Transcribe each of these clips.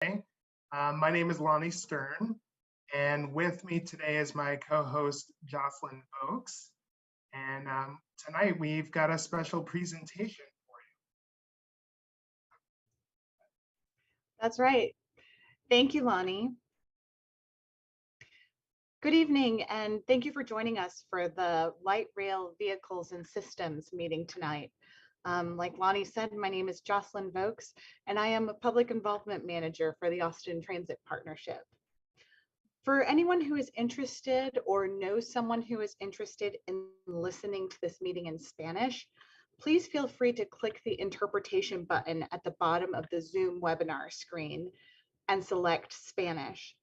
My name is Lonnie Stern, and with me today is my co-host Jocelyn Oakes. And tonight we've got a special presentation for you. That's right. Thank you, Lonnie. Good evening, and thank you for joining us for the Light Rail Vehicles and Systems meeting tonight. Like Lonnie said, my name is Jocelyn Oakes, and I am a Public Involvement Manager for the Austin Transit Partnership. For anyone who is interested or knows someone who is interested in listening to this meeting in Spanish, please feel free to click the interpretation button at the bottom of the Zoom webinar screen and select Spanish.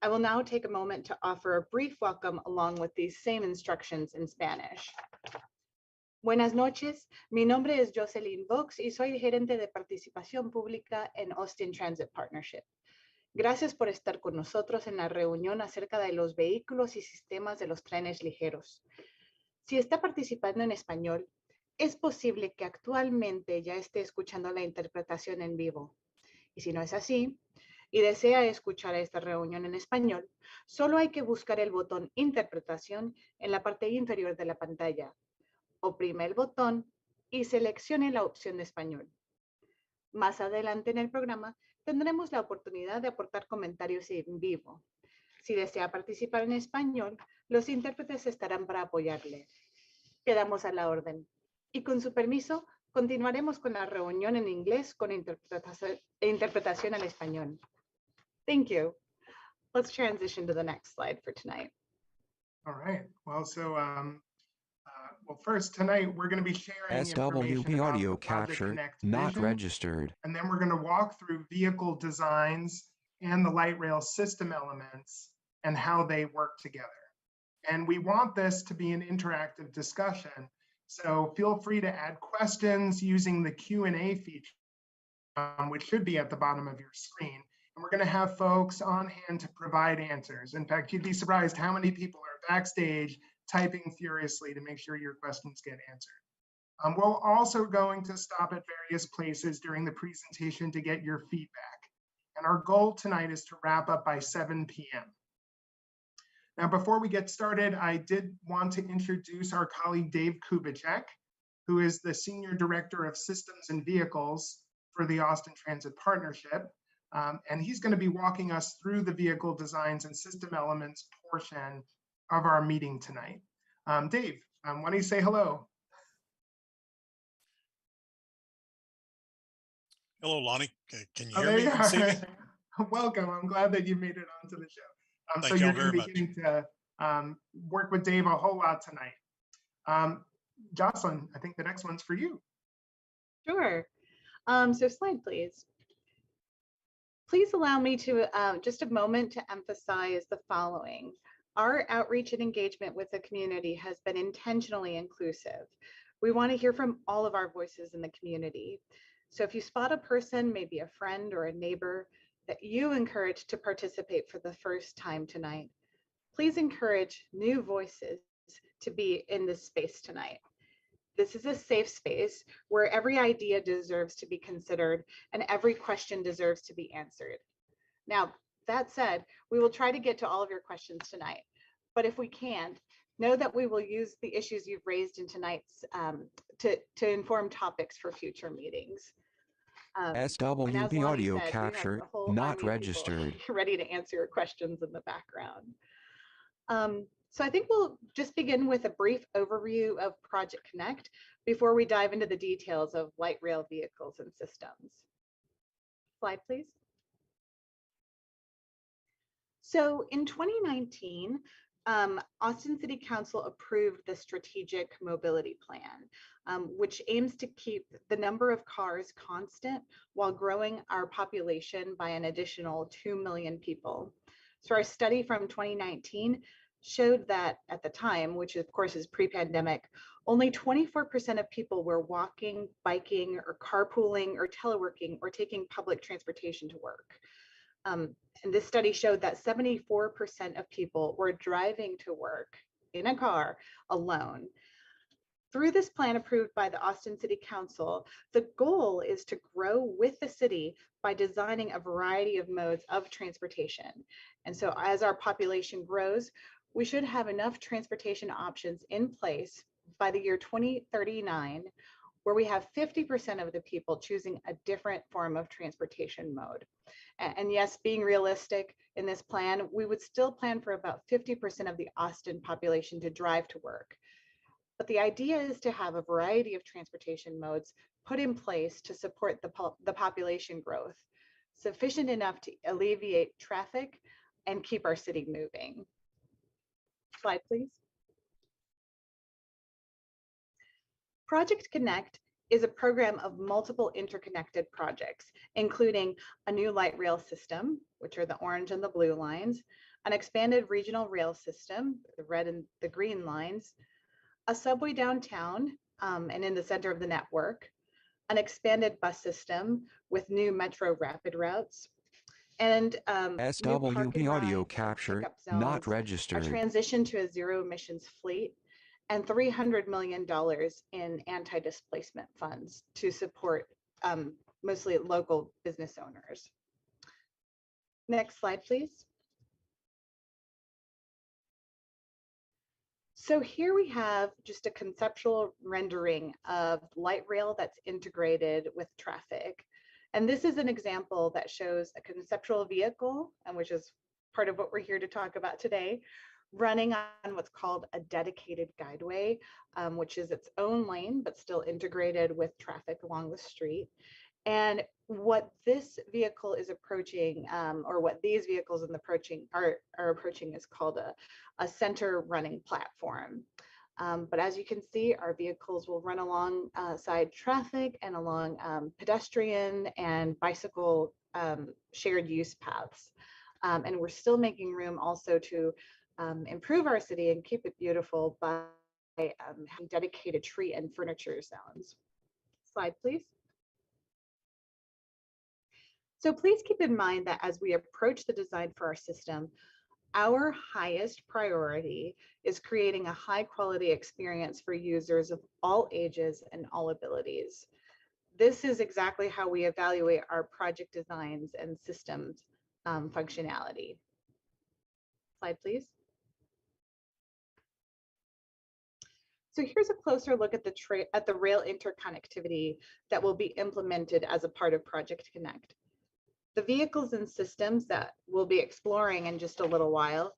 I will now take a moment to offer a brief welcome along with these same instructions in Spanish. Buenas noches, mi nombre es Jocelyn Vox y soy gerente de participación pública en Austin Transit Partnership. Gracias por estar con nosotros en la reunión acerca de los vehículos y sistemas de los trenes ligeros. Si está participando en español, es posible que actualmente ya esté escuchando la interpretación en vivo. Y si no es así, y desea escuchar esta reunión en español, solo hay que buscar el botón Interpretación en la parte inferior de la pantalla. Oprime el botón y seleccione la opción de español. Más adelante en el programa tendremos la oportunidad de aportar comentarios en vivo. Si desea participar en español, los intérpretes estarán para apoyarle. Quedamos a la orden. Y con su permiso, continuaremos con la reunión en inglés con interpretación al español. Thank you. Let's transition to the next slide for tonight. All right. Well, first tonight we're going to be sharing SWB audio capture not registered. And then we're going to walk through vehicle designs and the light rail system elements and how they work together. And we want this to be an interactive discussion. So feel free to add questions using the Q&A feature, which should be at the bottom of your screen. And we're going to have folks on hand to provide answers. In fact, you'd be surprised how many people are backstage typing furiously to make sure your questions get answered. We're also going to stop at various places during the presentation to get your feedback. And our goal tonight is to wrap up by 7 p.m. Now, before we get started, I did want to introduce our colleague, Dave Kubicek, who is the Senior Director of Systems and Vehicles for the Austin Transit Partnership. And he's going to be walking us through the vehicle designs and system elements portion of our meeting tonight. Dave, why don't you say hello? Hello, Lonnie. Can you hear me and see me? Welcome. I'm glad that you made it onto the show. Thank so you you're very going to be getting to work with Dave a whole lot tonight. Jocelyn, I think the next one's for you. Sure. So slide, please. Please allow me to just a moment to emphasize the following. Our outreach and engagement with the community has been intentionally inclusive. We want to hear from all of our voices in the community. So if you spot a person, maybe a friend or a neighbor, that you encourage to participate for the first time tonight, please encourage new voices to be in this space tonight. This is a safe space where every idea deserves to be considered and every question deserves to be answered. Now, that said, we will try to get to all of your questions tonight, but if we can't, know that we will use the issues you've raised in tonight's to inform topics for future meetings. SWB audio capture not registered. Ready to answer your questions in the background. So I think we'll just begin with a brief overview of Project Connect before we dive into the details of light rail vehicles and systems. Slide, please. So in 2019, Austin City Council approved the Strategic Mobility Plan, which aims to keep the number of cars constant while growing our population by an additional 2 million people. So our study from 2019 showed that at the time, which of course is pre-pandemic, only 24% of people were walking, biking, or carpooling, or teleworking, or taking public transportation to work. And this study showed that 74% of people were driving to work in a car alone. Through this plan approved by the Austin City Council, the goal is to grow with the city by designing a variety of modes of transportation. And so as our population grows, we should have enough transportation options in place by the year 2039, where we have 50% of the people choosing a different form of transportation mode. And yes, being realistic in this plan, we would still plan for about 50% of the Austin population to drive to work. But the idea is to have a variety of transportation modes put in place to support the population growth, sufficient enough to alleviate traffic and keep our city moving. Slide, please. Project Connect is a program of multiple interconnected projects, including a new light rail system, which are the orange and the blue lines, an expanded regional rail system, the red and the green lines, a subway downtown and in the center of the network, an expanded bus system with new metro rapid routes, and SWB audio capture, not a registered. transition to a zero emissions fleet, and $300 million in anti-displacement funds to support mostly local business owners. Next slide, please. So here we have just a conceptual rendering of light rail that's integrated with traffic. And this is an example that shows a conceptual vehicle, and which is part of what we're here to talk about today, running on what's called a dedicated guideway, which is its own lane, but still integrated with traffic along the street. And what this vehicle is approaching, or what these vehicles are approaching is called a center running platform. But as you can see, our vehicles will run alongside traffic and along pedestrian and bicycle shared use paths. And we're still making room also to improve our city and keep it beautiful by having dedicated tree and furniture zones. Slide, please. So please keep in mind that as we approach the design for our system, our highest priority is creating a high quality experience for users of all ages and all abilities. This is exactly how we evaluate our project designs and systems functionality. Slide, please. So here's a closer look at the rail interconnectivity that will be implemented as a part of Project Connect. The vehicles and systems that we'll be exploring in just a little while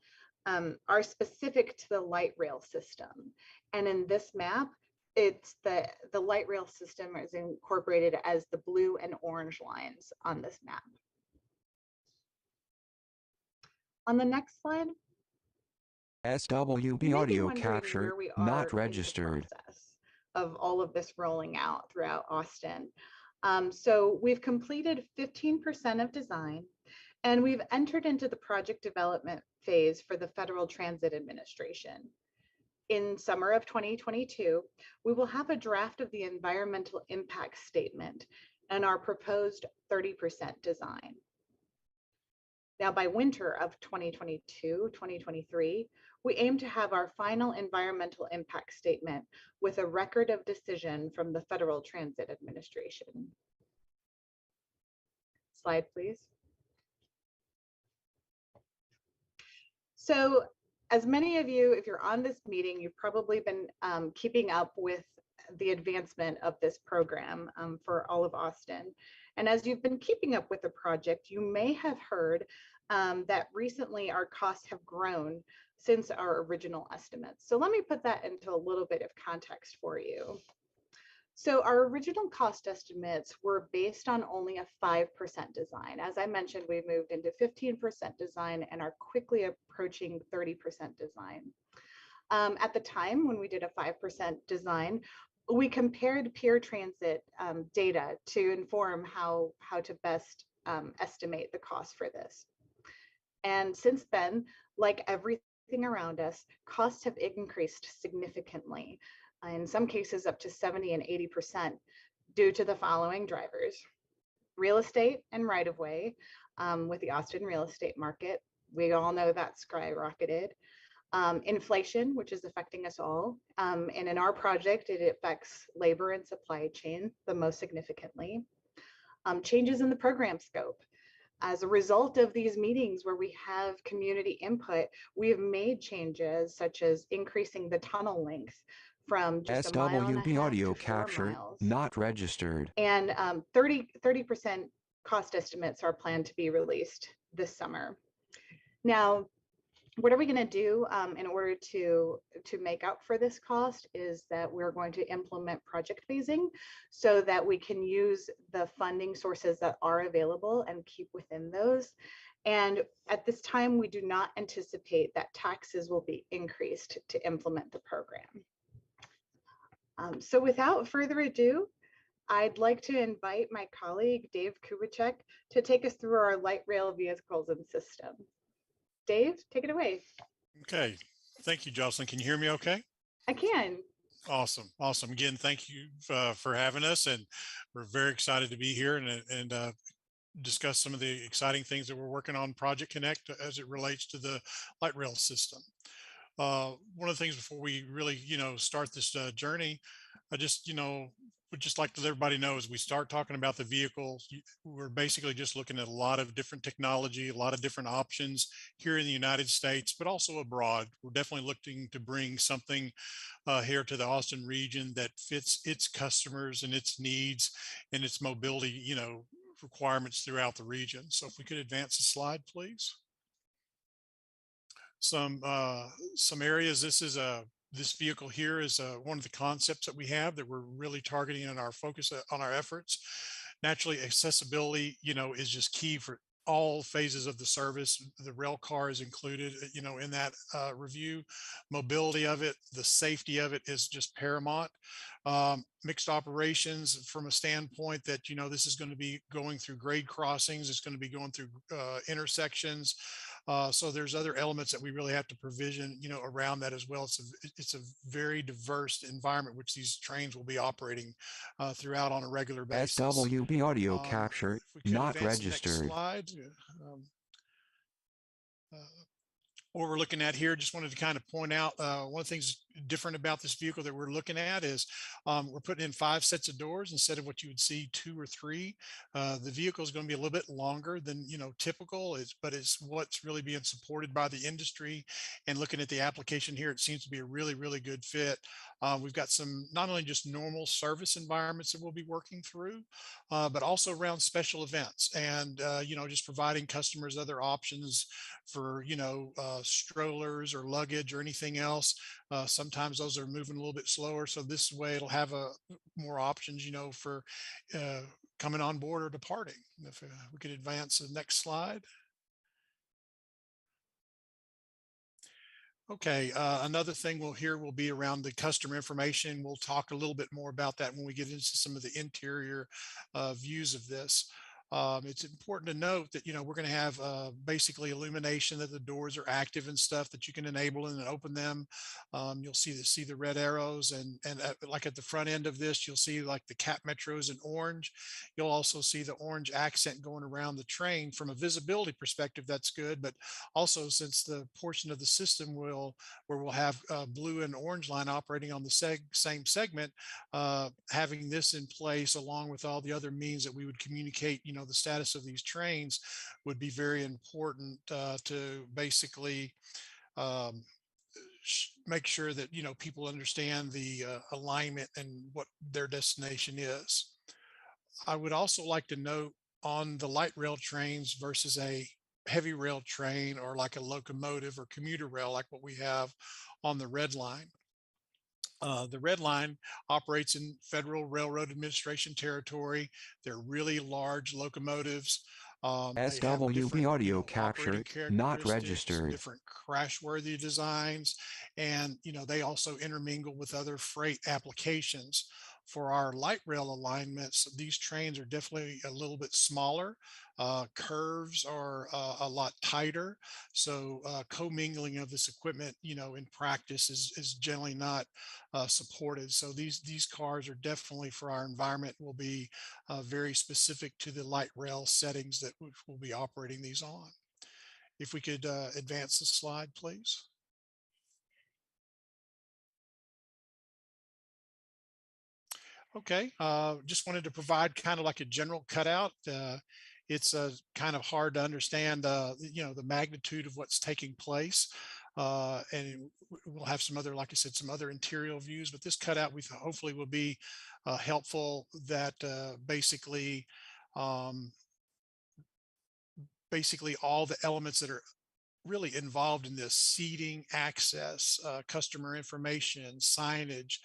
are specific to the light rail system. And in this map, it's the light rail system is incorporated as the blue and orange lines on this map. On the next slide. SWB audio capture, not registered. Of all of this rolling out throughout Austin. So we've completed 15% of design, and we've entered into the project development phase for the Federal Transit Administration. In summer of 2022, we will have a draft of the environmental impact statement and our proposed 30% design. Now, by winter of 2022-2023, we aim to have our final environmental impact statement with a record of decision from the Federal Transit Administration. Slide, please. So, as many of you, if you're on this meeting, you've probably been keeping up with the advancement of this program for all of Austin. And as you've been keeping up with the project, you may have heard that recently our costs have grown since our original estimates. So let me put that into a little bit of context for you. So our original cost estimates were based on only a 5% design. As I mentioned, we moved into 15% design and are quickly approaching 30% design. At the time when we did a 5% design, we compared peer transit data to inform how to best estimate the cost for this. And since then, like everything around us, costs have increased significantly, in some cases up to 70 and 80% due to the following drivers: real estate and right-of-way. With the Austin real estate market, we all know that skyrocketed. inflation, which is affecting us all. And in our project, it affects labor and supply chain the most significantly. Changes in the program scope. As a result of these meetings where we have community input, we have made changes such as increasing the tunnel length from just a mile and a SWB half audio to 4 captured, miles. not registered. And 30% cost estimates are planned to be released this summer. Now, what are we going to do in order to make up for this cost is that we're going to implement project phasing so that we can use the funding sources that are available and keep within those. And at this time, we do not anticipate that taxes will be increased to implement the program. So without further ado, I'd like to invite my colleague, Dave Kubicek, to take us through our light rail vehicles and systems. Dave, take it away. Okay. Thank you, Jocelyn. Can you hear me okay? I can. Awesome. Awesome. Again, thank you for having us. And we're very excited to be here and discuss some of the exciting things that we're working on Project Connect as it relates to the light rail system. One of the things before we really, start this journey, I just, would just like to let everybody know as we start talking about the vehicle, we're basically just looking at a lot of different technology, a lot of different options here in the United States, but also abroad. We're definitely looking to bring something here to the Austin region that fits its customers and its needs and its mobility, requirements throughout the region. So if we could advance the slide, please. Some areas. This vehicle here is one of the concepts that we have that we're really targeting in our focus on our efforts. Naturally, accessibility, is just key for all phases of the service. The rail car is included, in that review. Mobility of it, the safety of it is just paramount. Mixed operations from a standpoint that, this is going to be going through grade crossings. It's going to be going through intersections. So there's other elements that we really have to provision, around that as well. It's a very diverse environment which these trains will be operating throughout on a regular basis. SWB audio capture, not registered. Slide. What we're looking at here, just wanted to kind of point out one of the things different about this vehicle that we're looking at is we're putting in 5 sets of doors instead of what you would see 2 or 3. The vehicle is going to be a little bit longer than typical, but it's what's really being supported by the industry. And looking at the application here, it seems to be a really, really good fit. We've got some not only just normal service environments that we'll be working through, but also around special events and just providing customers other options for strollers or luggage or anything else. Sometimes those are moving a little bit slower, so this way it'll have more options for coming on board or departing. If we could advance to the next slide. Okay, another thing we'll hear will be around the customer information. We'll talk a little bit more about that when we get into some of the interior views of this. It's important to note that, we're going to have basically illumination that the doors are active and stuff that you can enable and open them. You'll see the red arrows and like at the front end of this, you'll see like the cap metros in orange. You'll also see the orange accent going around the train. From a visibility perspective, that's good. But also since the portion of the system where we'll have blue and orange line operating on the same segment, having this in place along with all the other means that we would communicate, the status of these trains would be very important to basically make sure that people understand the alignment and what their destination is. I would also like to note on the light rail trains versus a heavy rail train or like a locomotive or commuter rail like what we have on the red line. The red line operates in Federal Railroad Administration territory. They're really large locomotives. SWB audio capture, not registered. Different crash-worthy designs, and they also intermingle with other freight applications. For our light rail alignments, these trains are definitely a little bit smaller. Curves are a lot tighter. So commingling of this equipment, in practice is generally not supported. So these cars are definitely for our environment will be very specific to the light rail settings that we'll be operating these on. If we could advance the slide, please. Okay, just wanted to provide kind of like a general cutout. It's kind of hard to understand, the magnitude of what's taking place. And we'll have some other, like I said, some other interior views, but this cutout we hopefully will be helpful that um, basically all the elements that are really involved in this: seating, access, customer information, signage,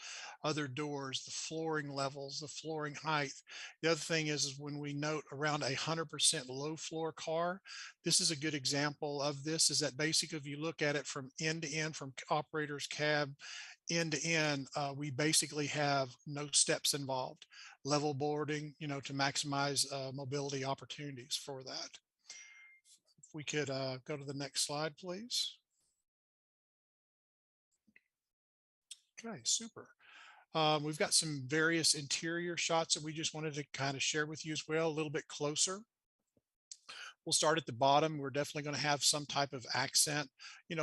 other doors, the flooring levels, the flooring height. The other thing is when we note around 100% low floor car, this is a good example of this, is that basically if you look at it from end to end, from operator's cab end to end, we basically have no steps involved. Level boarding, to maximize mobility opportunities for that. If we could go to the next slide, please. Okay, super. We've got some various interior shots that we just wanted to kind of share with you as well, a little bit closer. We'll start at the bottom. We're definitely going to have some type of accent,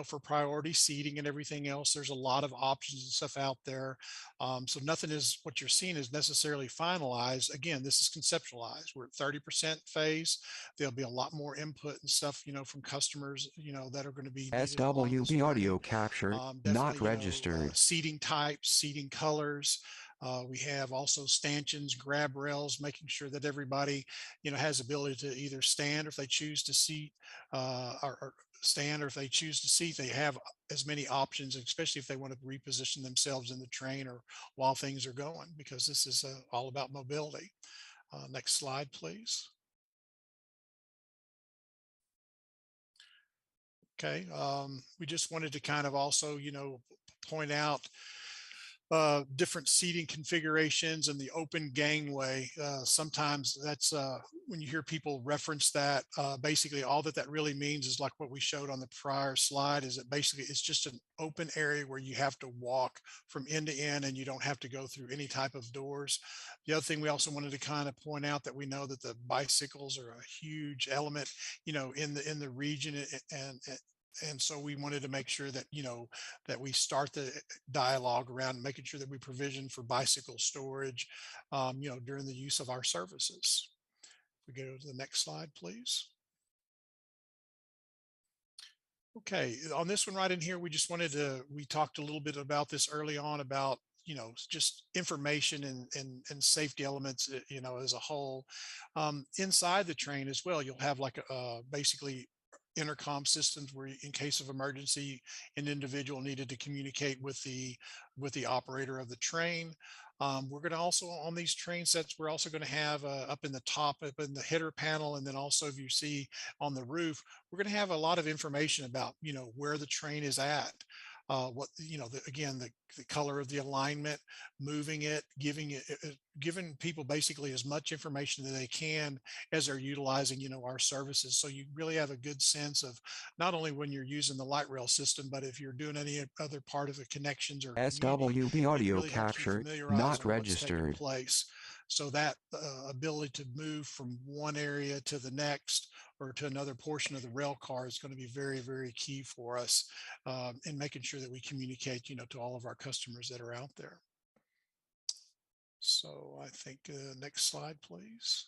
for priority seating and everything else. There's a lot of options and stuff out there. So nothing is what you're seeing is necessarily finalized. Again, this is conceptualized. We're at 30% phase. There'll be a lot more input and stuff, from customers, that are going to be needed along this SWB audio journey. capture, not Definitely, registered. seating types, seating colors. We have also stanchions, grab rails, making sure that everybody, has ability to either stand, or if they choose to seat, or stand, or if they choose to seat, they have as many options, especially if they want to reposition themselves in the train or while things are going, because this is all about mobility. Next slide, please. Okay, we just wanted to kind of also, point out different seating configurations and the open gangway. Sometimes that's when you hear people reference that, basically all that really means is like what we showed on the prior slide, is that basically it's just an open area where you have to walk from end to end and you don't have to go through any type of doors. The other thing we also wanted to kind of point out, that we know that the bicycles are a huge element, in the region, and so we wanted to make sure that, that we start the dialogue around making sure that we provision for bicycle storage, during the use of our services. If we go to the next slide, please. Okay, on this one right in here, we just we talked a little bit about this early on about, just information and safety elements, as a whole. Inside the train as well, you'll have like basically intercom systems where in case of emergency, an individual needed to communicate with the operator of the train. We're going to also, on these train sets, we're also going to have up in the top, up in the header panel, and then also if you see on the roof, we're going to have a lot of information about, where the train is at. What, again, the color of the alignment, moving it, giving people basically as much information that they can as they're utilizing, our services. So you really have a good sense of not only when you're using the light rail system, but if you're doing any other part of the connections or SWB audio really helps you capture, familiarize not with what's taking registered. place. So that ability to move from one area to the next or to another portion of the rail car is going to be very, very key for us in making sure that we communicate, to all of our customers that are out there. So I think next slide, please.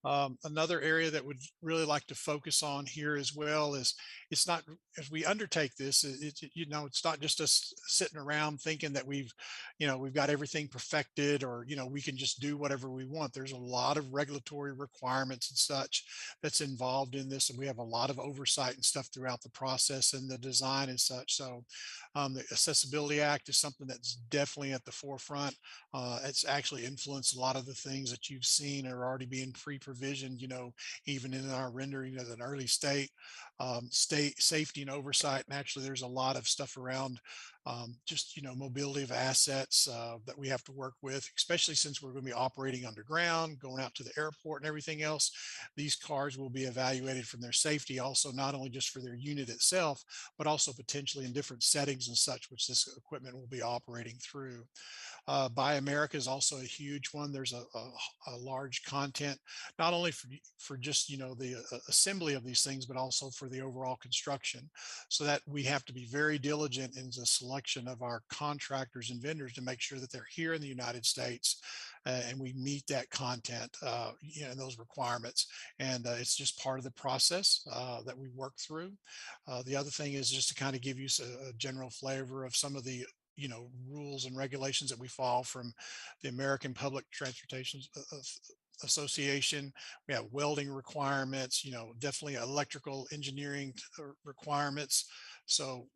Another area that would really like to focus on here as well is, it's not, as we undertake this, it's not just us sitting around thinking that we've got everything perfected, or, we can just do whatever we want. There's a lot of regulatory requirements and such that's involved in this. And we have a lot of oversight and stuff throughout the process and the design and such. So the Accessibility Act is something that's definitely at the forefront. It's actually influenced a lot of the things that you've seen are already being pre-provisioned, even in our rendering as an early state safety and oversight. And actually, there's a lot of stuff around just, mobility of assets that we have to work with, especially since we're going to be operating underground, going out to the airport and everything else. These cars will be evaluated from their safety, also not only just for their unit itself, but also potentially in different settings and such, which this equipment will be operating through. Buy America is also a huge one. There's a large content, not only for just, the assembly of these things, but also for the overall construction. So that we have to be very diligent in the selection selection of our contractors and vendors to make sure that they're here in the United States and we meet that content, and those requirements. And it's just part of the process that we work through. The other thing is just to kind of give you a general flavor of some of the rules and regulations that we follow from the American Public Transportation Association. We have welding requirements, definitely electrical engineering requirements. So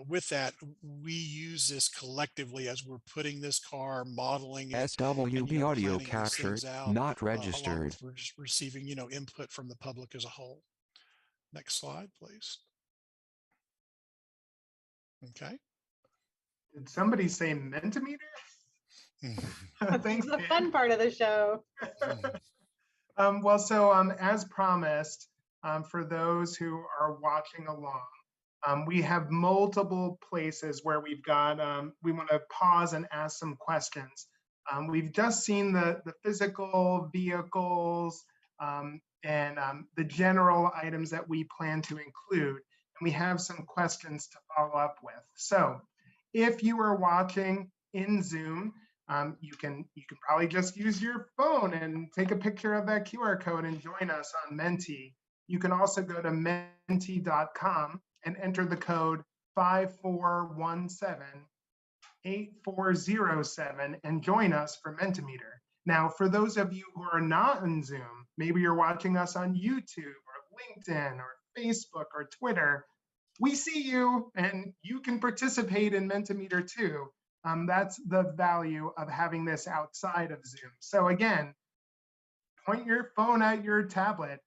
with that, we use this collectively as we're putting this car, modeling it, SWB audio planning these captured, things out, not along registered. with we're just receiving, input from the public as a whole. Next slide, please. Okay. Did somebody say Mentimeter? Thanks, the Dan. fun part of the show. As promised, for those who are watching along, we have multiple places where we want to pause and ask some questions. We've just seen the physical vehicles and the general items that we plan to include, and we have some questions to follow up with. So if you are watching in Zoom, you can probably just use your phone and take a picture of that QR code and join us on Menti. You can also go to menti.com and enter the code 5417-8407 and join us for Mentimeter. Now, for those of you who are not in Zoom, maybe you're watching us on YouTube or LinkedIn or Facebook or Twitter, we see you and you can participate in Mentimeter too. That's the value of having this outside of Zoom. So again, point your phone at your tablet,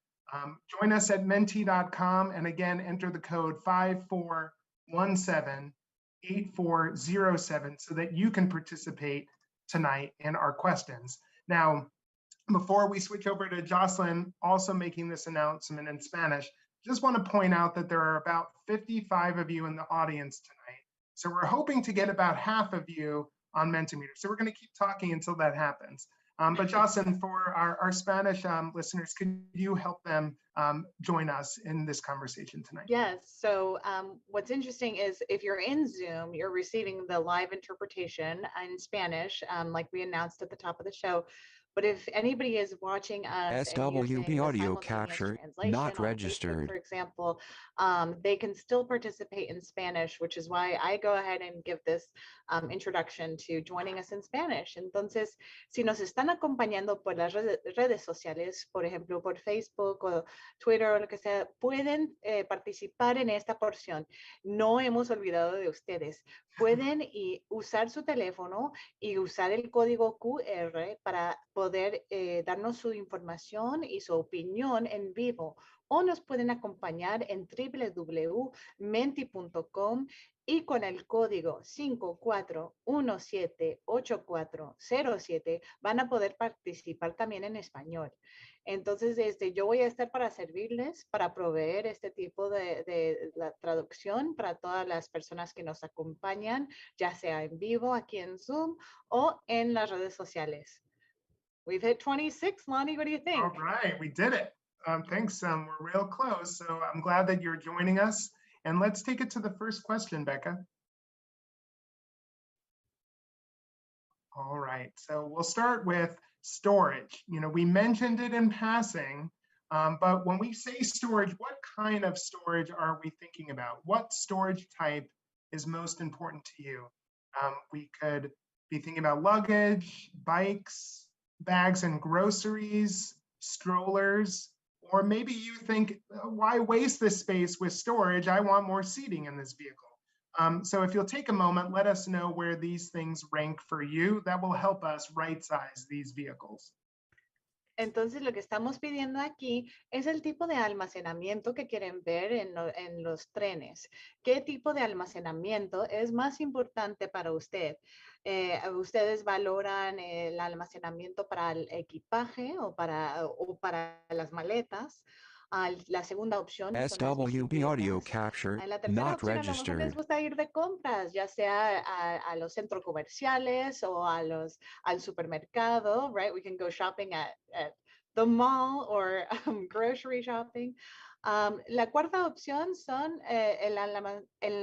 join us at menti.com, and again, enter the code 5417-8407 so that you can participate tonight in our questions. Now, before we switch over to Jocelyn also making this announcement in Spanish, just want to point out that there are about 55 of you in the audience tonight. So we're hoping to get about half of you on Mentimeter. So we're going to keep talking until that happens. But Jocelyn, for our Spanish listeners, could you help them join us in this conversation tonight? Yes. So what's interesting is if you're in Zoom, you're receiving the live interpretation in Spanish, like we announced at the top of the show. But if anybody is watching us SWB audio capture, not registered. Facebook, for example, they can still participate in Spanish, which is why I go ahead and give this introduction to joining us in Spanish. Entonces, si nos están acompañando por las redes sociales, por ejemplo, por Facebook o Twitter o lo que sea, pueden participar en esta porción. No hemos olvidado de ustedes. Pueden usar su teléfono y usar el código QR para poder darnos su información y su opinión en vivo, o nos pueden acompañar en www.menti.com y con el código 54178407 van a poder participar también en español. Entonces, yo voy a estar para servirles, para proveer este tipo de la traducción para todas las personas que nos acompañan, ya sea en vivo aquí en Zoom o en las redes sociales. We've hit 26, Lonnie, what do you think? All right, we did it. Thanks, we're real close. So I'm glad that you're joining us. And let's take it to the first question, Becca. All right, so we'll start with storage. We mentioned it in passing, but when we say storage, what kind of storage are we thinking about? What storage type is most important to you? We could be thinking about luggage, bikes, bags and groceries, strollers, or maybe you think, why waste this space with storage? I want more seating in this vehicle. So if you'll take a moment, let us know where these things rank for you. That will help us right-size these vehicles. Entonces, lo que estamos pidiendo aquí es el tipo de almacenamiento que quieren ver en los trenes. ¿Qué tipo de almacenamiento es más importante para usted? ¿Ustedes valoran el almacenamiento para el equipaje o para las maletas? La segunda opción SWB audio capture, la tercera not opción, a lo mejor registered. les gusta ir de compras, ya sea a los centros comerciales o al supermercado, right? We can go shopping at the mall or grocery shopping. La cuarta opción son el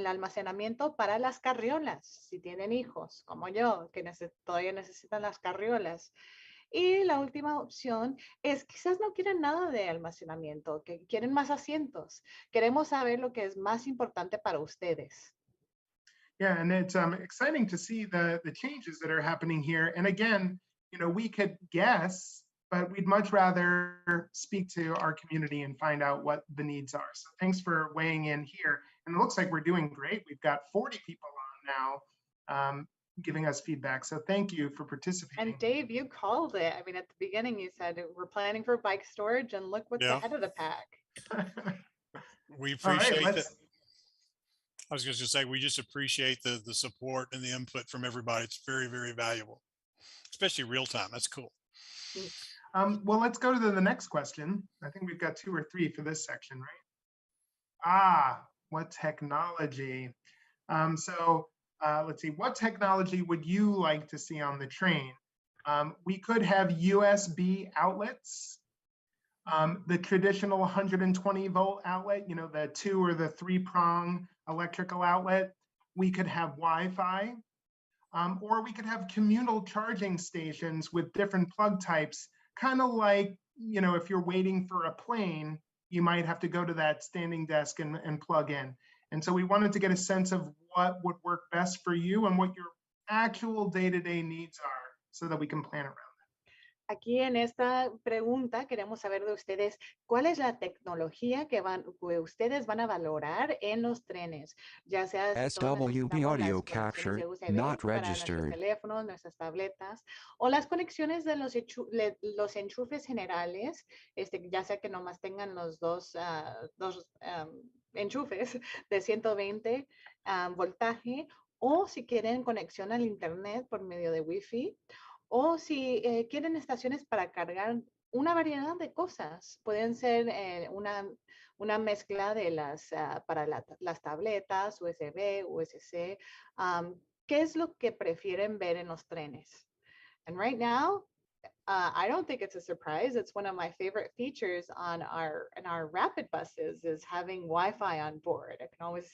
almacenamiento para las carriolas, si tienen hijos, como yo, que todavía necesitan las carriolas. Y la última opción es quizás no quieren nada de almacenamiento, que quieren más asientos. Queremos saber lo que es más importante para ustedes. Yeah, and it's exciting to see the changes that are happening here. And again, we could guess, but we'd much rather speak to our community and find out what the needs are. So thanks for weighing in here. And it looks like we're doing great. We've got 40 people on now giving us feedback. So thank you for participating. And Dave, you called it. I mean, at the beginning, you said we're planning for bike storage, and look what's ahead of the pack. We appreciate right, that. I was just going to say, we just appreciate the support and the input from everybody. It's very, very valuable, especially real time. That's cool. Well, let's go to the next question. I think we've got 2 or 3 for this section, right? What technology? Let's see, what technology would you like to see on the train? We could have USB outlets, the traditional 120 volt outlet, the 2 or the 3-prong electrical outlet. We could have Wi-Fi, or we could have communal charging stations with different plug types, kind of like, if you're waiting for a plane, you might have to go to that standing desk and plug in. And so we wanted to get a sense of what would work best for you and what your actual day-to-day needs are so that we can plan around it. Aquí en esta pregunta queremos saber de ustedes cuál es la tecnología que ustedes van a valorar en los trenes, ya sea si todos SWB necesitamos audio las conexiones capture, de USB not para nuestros registered. teléfonos, nuestras tabletas, o las conexiones de los enchufes generales, ya sea que nomás tengan los dos enchufes de 120 voltaje, o si quieren conexión al internet por medio de Wi-Fi, o si quieren estaciones para cargar una variedad de cosas. Pueden ser una mezcla de para las tabletas, USB, USB-C. ¿Qué es lo que prefieren ver en los trenes? And right now, I don't think it's a surprise. It's one of my favorite features in our rapid buses is having Wi-Fi on board. I can always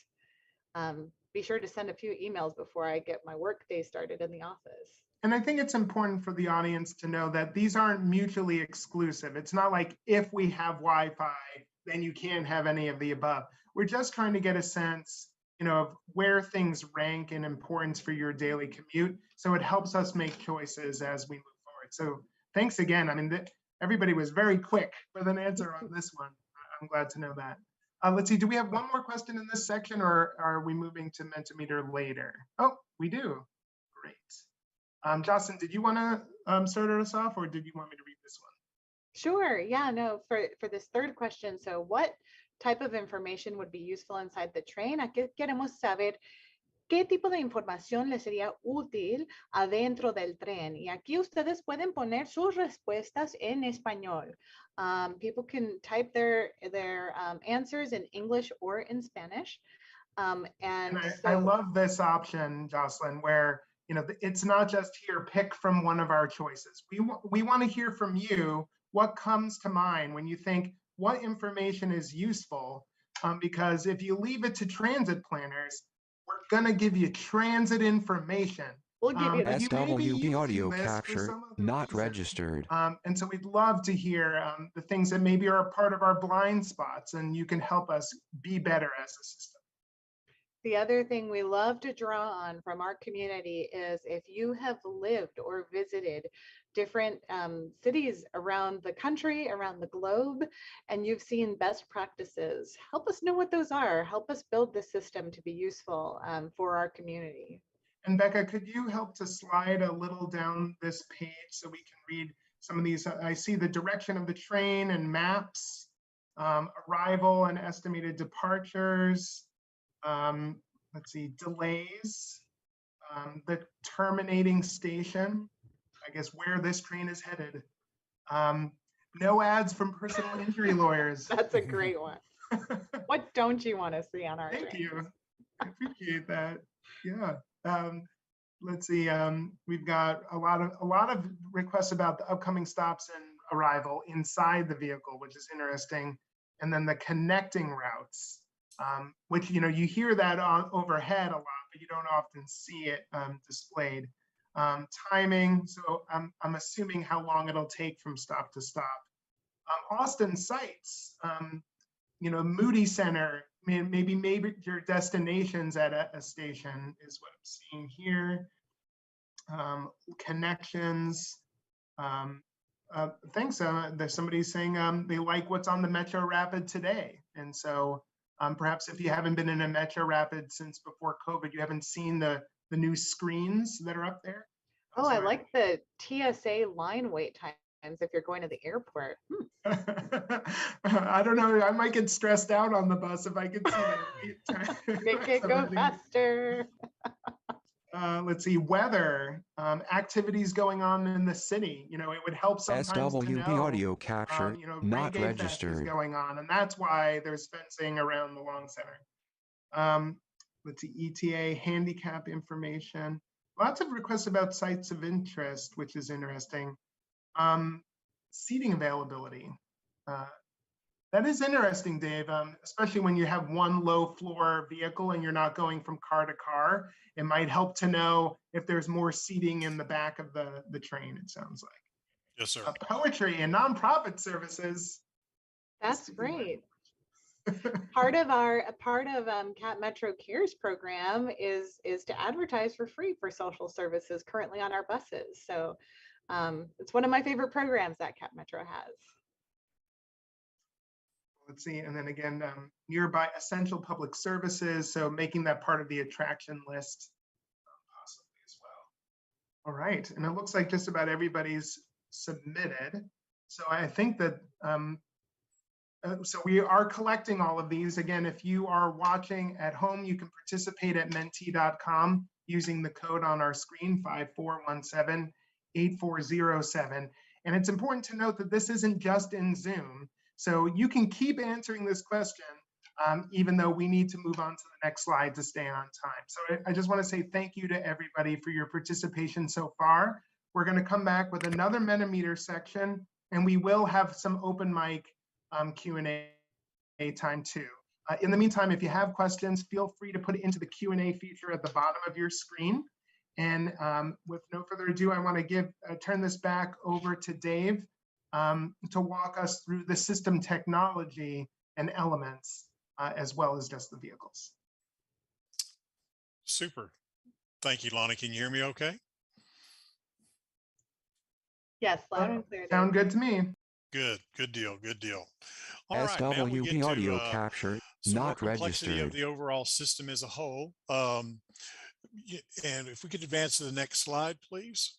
be sure to send a few emails before I get my work day started in the office. And I think it's important for the audience to know that these aren't mutually exclusive. It's not like if we have Wi-Fi, then you can't have any of the above. We're just trying to get a sense, of where things rank in importance for your daily commute. So it helps us make choices as we move forward. So thanks again. I mean, everybody was very quick with an answer on this one. I'm glad to know that. Let's see, do we have one more question in this section, or are we moving to Mentimeter later? Oh, we do. Great. Jocelyn, did you want to start us off, or did you want me to read this one? Sure. Yeah, no, for this third question. So what type of information would be useful inside the train? Aquí queremos saber qué tipo de información les sería útil adentro del tren. Y aquí ustedes pueden poner sus respuestas en español. People can type their answers in English or in Spanish. I love this option, Jocelyn, where it's not just here, pick from one of our choices. We want to hear from you what comes to mind when you think what information is useful, because if you leave it to transit planners, we're going to give you transit information. We'll give you SWB audio capture, not registered. And so we'd love to hear the things that maybe are a part of our blind spots, and you can help us be better as a system. The other thing we love to draw on from our community is if you have lived or visited different cities around the country, around the globe, and you've seen best practices, help us know what those are. Help us build the system to be useful for our community. And Becca, could you help to slide a little down this page so we can read some of these? I see the direction of the train and maps, arrival and estimated departures. Let's see, delays, the terminating station, I guess where this train is headed. No ads from personal injury lawyers. That's a great one. What don't you want to see on our train? Thank you. I appreciate that. Yeah. Let's see, we've got a lot of requests about the upcoming stops and arrival inside the vehicle, which is interesting. and then the connecting routes, which, you hear that on overhead a lot, but you don't often see it displayed. Timing, so I'm assuming how long it'll take from stop to stop. Austin sites, Moody Center, maybe your destinations at a station is what I'm seeing here. Connections. Thanks. There's somebody saying they like what's on the Metro Rapid today. And so perhaps if you haven't been in a Metro Rapid since before COVID, you haven't seen the new screens that are up there. Oh, I like the TSA line wait times if you're going to the airport. I don't know. I might get stressed out on the bus if I could see that wait time. Make it go faster. Let's see, weather, activities going on in the city. It would help sometimes SWB to know, audio capture, not Reggae Fest is registered. going on, and that's why there's fencing around the Long Center. Let's see, ETA, handicap information. Lots of requests about sites of interest, which is interesting. Seating availability. That is interesting, Dave, especially when you have one low floor vehicle and you're not going from car to car. It might help to know if there's more seating in the back of the train, it sounds like. Yes, sir. Poetry and nonprofit services. That's great. Part of Cat Metro Cares program is to advertise for free for social services currently on our buses. So it's one of my favorite programs that Cat Metro has. Let's see, and then again, nearby essential public services, so making that part of the attraction list possibly as well. All right, and it looks like just about everybody's submitted. So I think that, so we are collecting all of these. Again, if you are watching at home, you can participate at menti.com using the code on our screen, 5417-8407. And it's important to note that this isn't just in Zoom. So you can keep answering this question, even though we need to move on to the next slide to stay on time. So I just want to say thank you to everybody for your participation so far. We're going to come back with another Mentimeter section, and we will have some open mic Q&A time too. In the meantime, if you have questions, feel free to put it into the Q&A feature at the bottom of your screen. And with no further ado, I want to turn this back over to Dave to walk us through the system technology and elements, as well as just the vehicles. Super. Thank you, Lonnie. Can you hear me okay? Yes, loud and clear. Sound good to me. Good deal, good deal. All right, now we get SWB audio to capture, some more not complexity of registered. the overall system as a whole. And if we could advance to the next slide, please.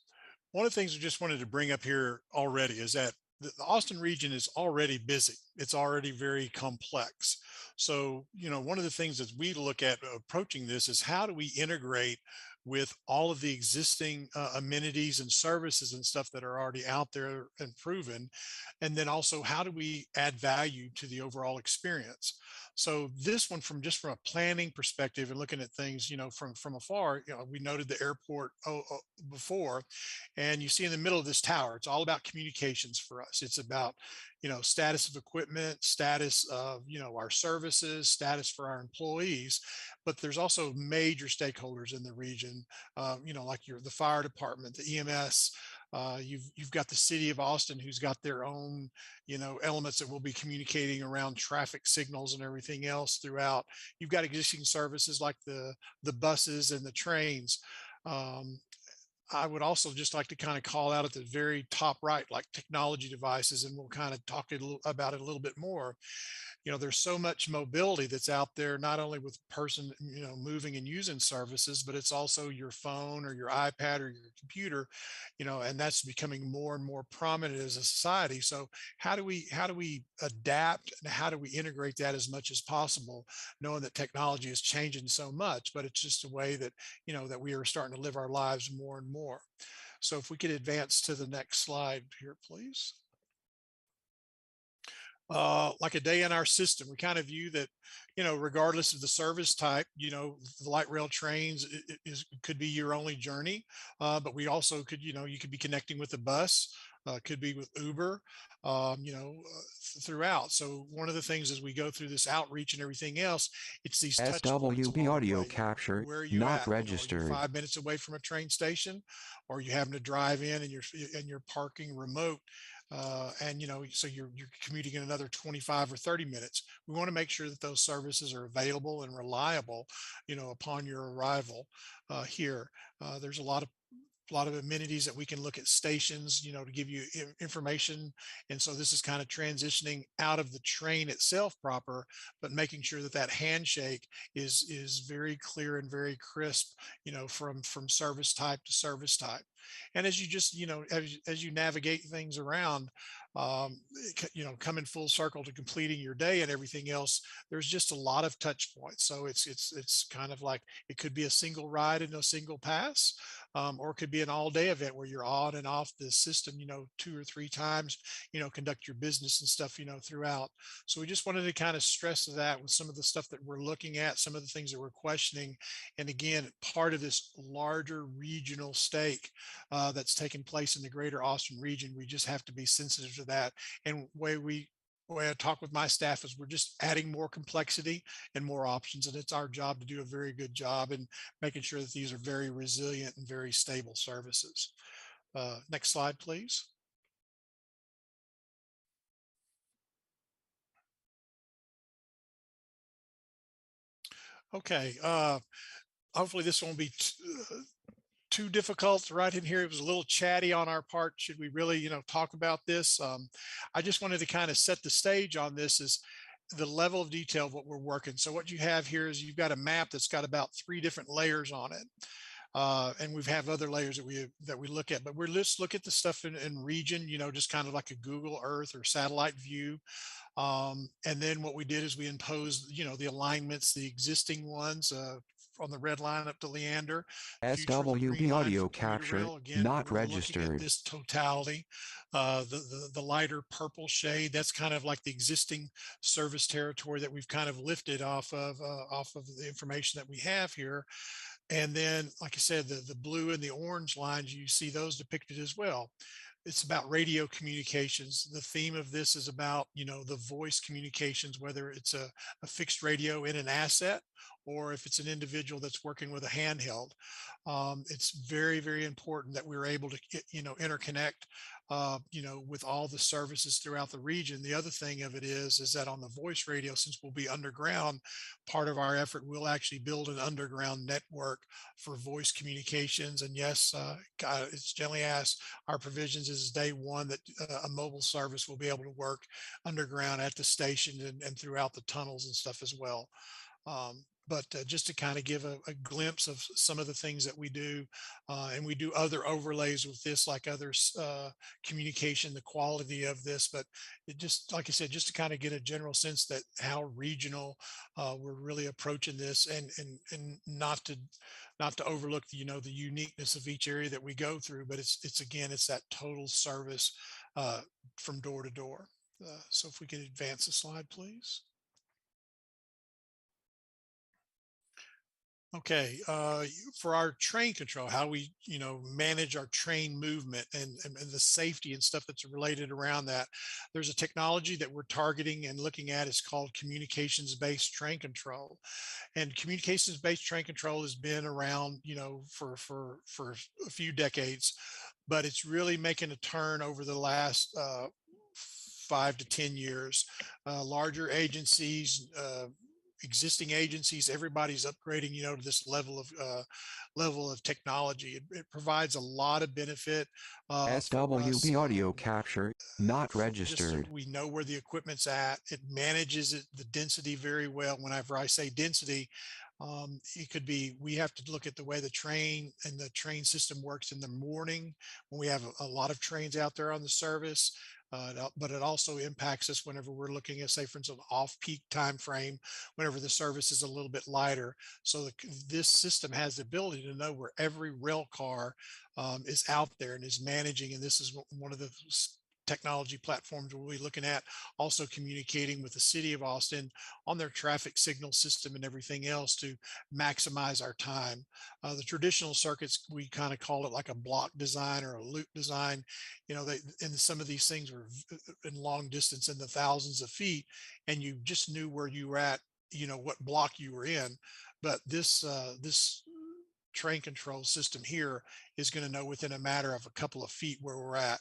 One of the things we just wanted to bring up here already is that the Austin region is already busy. It's already very complex. So, one of the things that we look at approaching this is how do we integrate with all of the existing amenities and services and stuff that are already out there and proven, and then also how do we add value to the overall experience. So this one, from a planning perspective and looking at things, from afar, we noted the airport before, and you see in the middle of this tower, it's all about communications for us. It's about, status of equipment, status of, our services, status for our employees, but there's also major stakeholders in the region, like the fire department, the EMS. You've got the city of Austin, who's got their own, elements that will be communicating around traffic signals and everything else throughout. You've got existing services like the buses and the trains. I would also just like to kind of call out at the very top right, like technology devices, and we'll kind of talk about it a little bit more. There's so much mobility that's out there, not only with person, moving and using services, but it's also your phone or your iPad or your computer, and that's becoming more and more prominent as a society. So how do we adapt, and how do we integrate that as much as possible, knowing that technology is changing so much, but it's just a way that, that we are starting to live our lives more and more. So if we could advance to the next slide here, please. Like a day in our system, we kind of view that, regardless of the service type, the light rail trains could be your only journey, but we also could, you could be connecting with the bus, could be with Uber, throughout. So one of the things as we go through this outreach and everything else, it's these touch points SWB along the audio way. capture, Where are you not at? Are you registered. 5 minutes away from a train station, or are you having to drive in and you're parking remote, and so you're commuting in another 25 or 30 minutes. We want to make sure that those services are available and reliable, upon your arrival here. There's a lot of amenities that we can look at stations, to give you information. And so this is kind of transitioning out of the train itself proper, but making sure that that handshake is very clear and very crisp, from service type to service type. And as you just, as you navigate things around, coming full circle to completing your day and everything else, there's just a lot of touch points. So it's kind of like it could be a single ride and a single pass, or it could be an all-day event where you're on and off the system, 2 or 3 times, conduct your business and stuff, throughout. So we just wanted to kind of stress that with some of the stuff that we're looking at, some of the things that we're questioning. And again, part of this larger regional stake that's taking place in the greater Austin region, we just have to be sensitive to that. And way I talk with my staff is we're just adding more complexity and more options, and it's our job to do a very good job in making sure that these are very resilient and very stable services. Next slide, please. Okay, hopefully this won't be too difficult right in here. It was a little chatty on our part. Should we really, talk about this? I just wanted to kind of set the stage on this is the level of detail of what we're working. So what you have here is you've got a map that's got about 3 different layers on it. And we've have other layers that we look at, but let's look at the stuff in region, just kind of like a Google Earth or satellite view. And then what we did is we imposed, the alignments, the existing ones, on the red line up to Leander. SWB audio capture, not registered. This totality, the lighter purple shade, that's kind of like the existing service territory that we've kind of lifted off of the information that we have here. And then, like I said, the blue and the orange lines, you see those depicted as well. It's about radio communications. The theme of this is about, the voice communications, whether it's a fixed radio in an asset or if it's an individual that's working with a handheld. It's very, very important that we're able to, interconnect, with all the services throughout the region. The other thing of it is that on the voice radio, since we'll be underground, part of our effort will actually build an underground network for voice communications. And yes, it's generally asked, our provisions is day one that a mobile service will be able to work underground at the station and throughout the tunnels and stuff as well. But just to kind of give a glimpse of some of the things that we do, and we do other overlays with this, like others, communication, the quality of this, but it just, like I said, just to kind of get a general sense that how regional we're really approaching this, and not to overlook, the uniqueness of each area that we go through, but it's again, it's that total service from door to door. So if we could advance the slide, please. Okay, for our train control, how we, manage our train movement and the safety and stuff that's related around that. There's a technology that we're targeting and looking at is called communications-based train control. And communications-based train control has been around, for a few decades, but it's really making a turn over the last 5 to 10 years. Larger agencies, existing agencies, everybody's upgrading, to this level of technology. It provides a lot of benefit. SWB audio capture, not registered. We know where the equipment's at. It manages the density very well. Whenever I say density, it could be, we have to look at the way the train and the train system works in the morning when we have a lot of trains out there on the service. But it also impacts us whenever we're looking at, say, for instance, an off-peak time frame, whenever the service is a little bit lighter. So this system has the ability to know where every rail car is out there and is managing. And this is one of the technology platforms we'll be looking at, also communicating with the city of Austin on their traffic signal system and everything else to maximize our time. The traditional circuits, we kind of call it like a block design or a loop design. And some of these things were in long distance in the thousands of feet, and you just knew where you were at, what block you were in. But this train control system here is going to know within a matter of a couple of feet where we're at.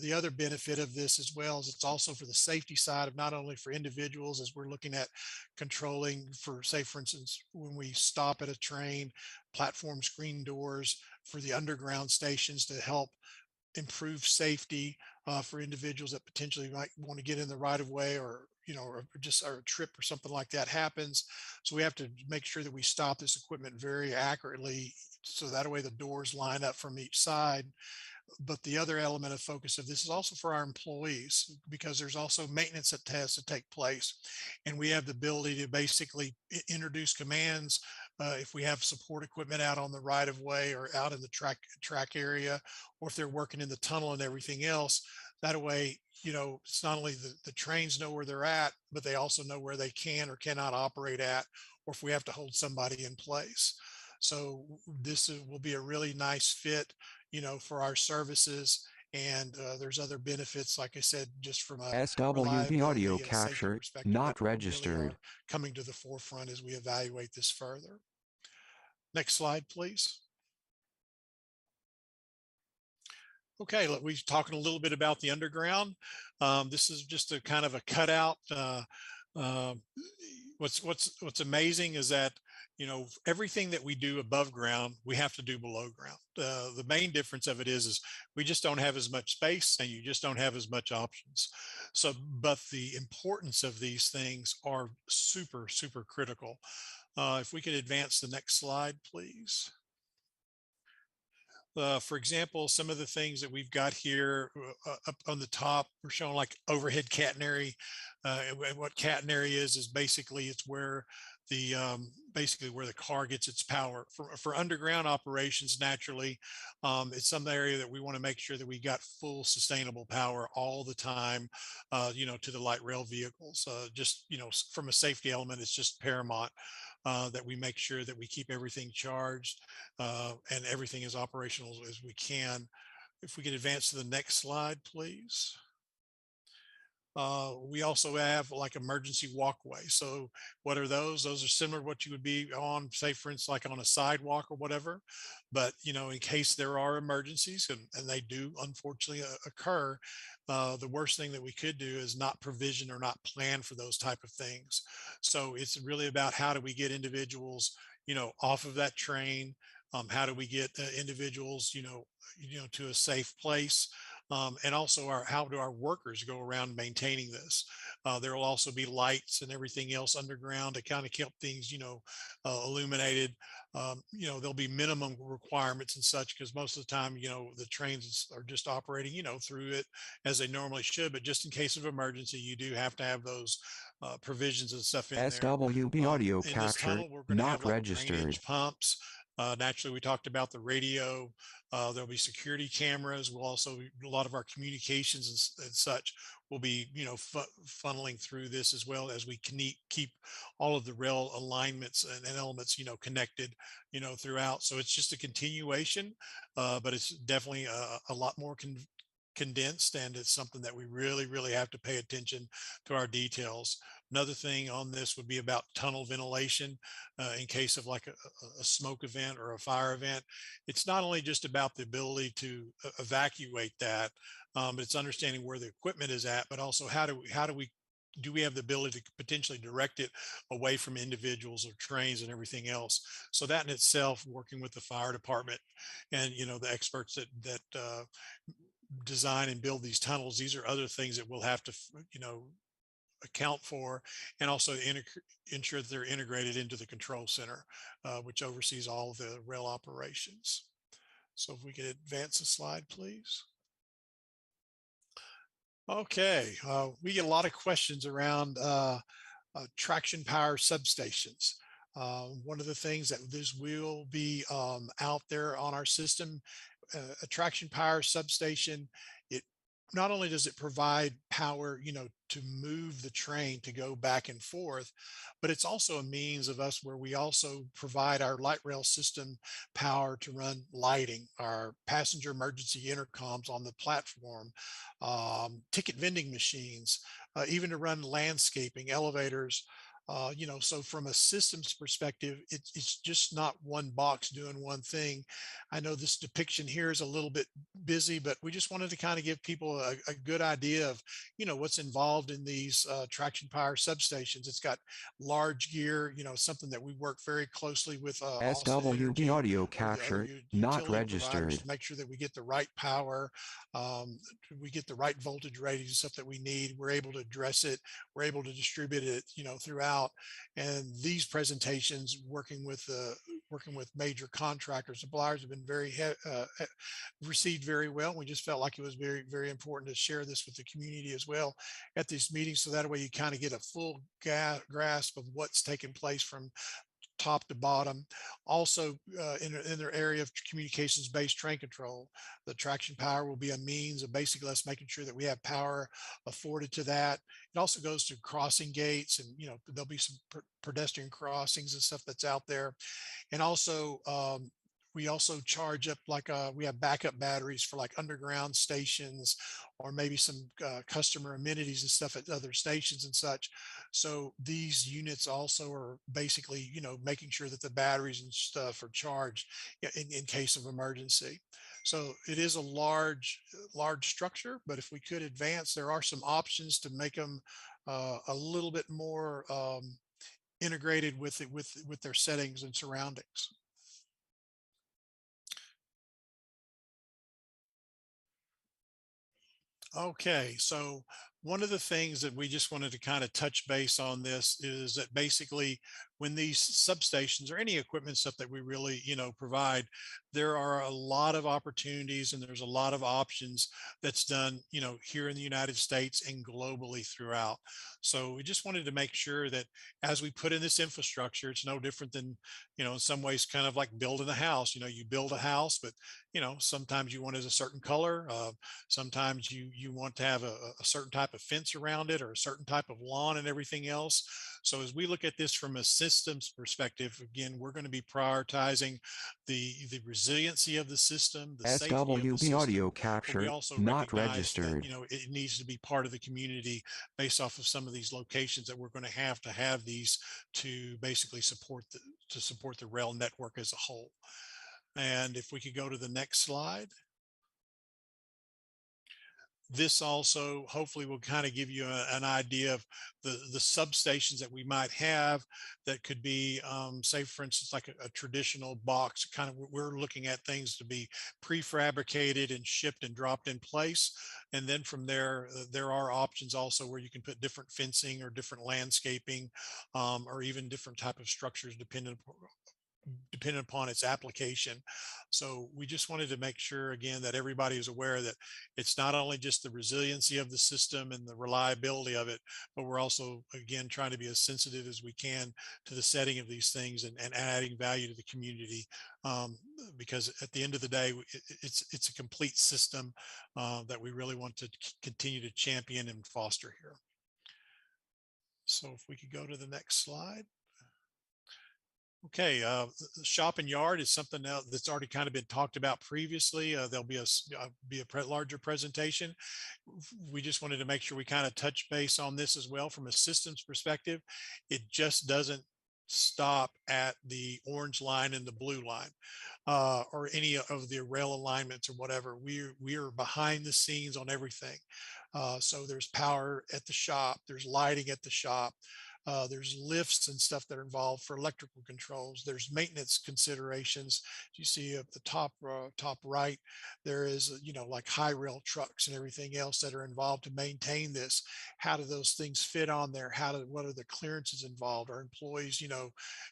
The other benefit of this as well is it's also for the safety side of not only for individuals as we're looking at controlling for, say, for instance, when we stop at a train, platform screen doors for the underground stations to help improve safety for individuals that potentially might want to get in the right of way, or or a trip or something like that happens. So we have to make sure that we stop this equipment very accurately, so that way the doors line up from each side. But the other element of focus of this is also for our employees, because there's also maintenance that has to take place. And we have the ability to basically introduce commands if we have support equipment out on the right of way or out in the track area, or if they're working in the tunnel and everything else. That way, it's not only the trains know where they're at, but they also know where they can or cannot operate at, or if we have to hold somebody in place. So this will be a really nice fit, for our services. And there's other benefits, like I said, just from a SWB audio reliability and safety capture, perspective not that really registered. are coming to the forefront as we evaluate this further. Next slide, please. Okay, look, we're talking a little bit about the underground. This is just a kind of a cutout. What's amazing is that everything that we do above ground, we have to do below ground. The main difference of it is we just don't have as much space, and you just don't have as much options. So, but the importance of these things are super, super critical. If we could advance the next slide, please. For example, some of the things that we've got here up on the top, we're showing like overhead catenary. And what catenary is basically it's where the basically where the car gets its power. For underground operations, naturally, it's some area that we want to make sure that we got full sustainable power all the time, to the light rail vehicles. Just, from a safety element, it's just paramount. That we make sure that we keep everything charged and everything as operational as we can. If we can advance to the next slide, please. We also have like emergency walkways. So what are those? Those are similar to what you would be on, say, for instance, like on a sidewalk or whatever. But, in case there are emergencies, and they do unfortunately occur, the worst thing that we could do is not provision or not plan for those type of things. So it's really about how do we get individuals, off of that train? How do we get individuals, to a safe place? And also how do our workers go around maintaining this? There will also be lights and everything else underground to kind of keep things, illuminated. There'll be minimum requirements and such, because most of the time, the trains are just operating, through it as they normally should. But just in case of emergency, you do have to have those provisions and stuff in there. SWB audio In this capture, tunnel, we're going to not have like registered. drainage pumps. Naturally, we talked about the radio. There'll be security cameras. We'll also, a lot of our communications and such will be, funneling through this, as well as we can keep all of the rail alignments and elements, connected, throughout. So it's just a continuation, but it's definitely a lot more condensed, and it's something that we really, really have to pay attention to our details. Another thing on this would be about tunnel ventilation in case of like a smoke event or a fire event. It's not only just about the ability to evacuate that, but it's understanding where the equipment is at, but also how do we have the ability to potentially direct it away from individuals or trains and everything else. So that in itself, working with the fire department and, the experts that design and build these tunnels, these are other things that we'll have to, account for, and also ensure that they're integrated into the control center, which oversees all of the rail operations. So if we could advance the slide, please. Okay, we get a lot of questions around traction power substations. One of the things that this will be out there on our system, a traction power substation, not only does it provide power, to move the train to go back and forth, but it's also a means of us where we also provide our light rail system power to run lighting, our passenger emergency intercoms on the platform, ticket vending machines, even to run landscaping, elevators. So from a systems perspective, it's just not one box doing one thing. I know this depiction here is a little bit busy, but we just wanted to kind of give people a good idea of, what's involved in these traction power substations. It's got large gear, something that we work very closely with Austin SWB Energy audio or the other captured, not utility providers registered. to make sure that we get the right power, we get the right voltage ratings and stuff that we need. We're able to address it. We're able to distribute it, throughout. And these presentations, working with major contractors, suppliers, have been received very well. We just felt like it was very, very important to share this with the community as well at these meetings, so that way you kind of get a full grasp of what's taking place from top to bottom. Also, in their area of communications-based train control, the traction power will be a means of basically us making sure that we have power afforded to that. It also goes to crossing gates, and there'll be some pedestrian crossings and stuff that's out there. And also, we also charge up, like we have backup batteries for like underground stations, or maybe some customer amenities and stuff at other stations and such. So these units also are basically, making sure that the batteries and stuff are charged in case of emergency. So it is a large structure, but if we could advance, there are some options to make them a little bit more integrated with their settings and surroundings. Okay, so one of the things that we just wanted to kind of touch base on this is that basically when these substations or any equipment stuff that we really, provide, there are a lot of opportunities and there's a lot of options that's done, here in the United States and globally throughout. So we just wanted to make sure that as we put in this infrastructure, it's no different than, in some ways kind of like building a house. You build a house, but, sometimes you want it a certain color. Sometimes you want to have a certain type of fence around it or a certain type of lawn and everything else. So as we look at this from a systems perspective, again, we're going to be prioritizing the resiliency of the system, the safety of the SWB audio system, but we captured, also not recognize that, registered. it needs to be part of the community based off of some of these locations that we're going to have these to basically support the rail network as a whole. And if we could go to the next slide. This also hopefully will kind of give you an idea of the substations that we might have that could be, say, for instance, like a traditional box. Kind of, we're looking at things to be prefabricated and shipped and dropped in place. And then from there, there are options also where you can put different fencing or different landscaping, or even different type of structures dependent upon its application. So we just wanted to make sure again that everybody is aware that it's not only just the resiliency of the system and the reliability of it, but we're also again trying to be as sensitive as we can to the setting of these things and adding value to the community, because at the end of the day it's a complete system that we really want to continue to champion and foster here. So if we could go to the next slide. Okay, the shop and yard is something that's already kind of been talked about previously. There'll be a larger presentation. We just wanted to make sure we kind of touch base on this as well from a systems perspective. It just doesn't stop at the orange line and the blue line, or any of the rail alignments or whatever. We are behind the scenes on everything. So there's power at the shop, there's lighting at the shop. There's lifts and stuff that are involved for electrical controls. There's maintenance considerations. You see at the top right, there is, like high rail trucks and everything else that are involved to maintain this. How do those things fit on there? What are the clearances involved? Are employees,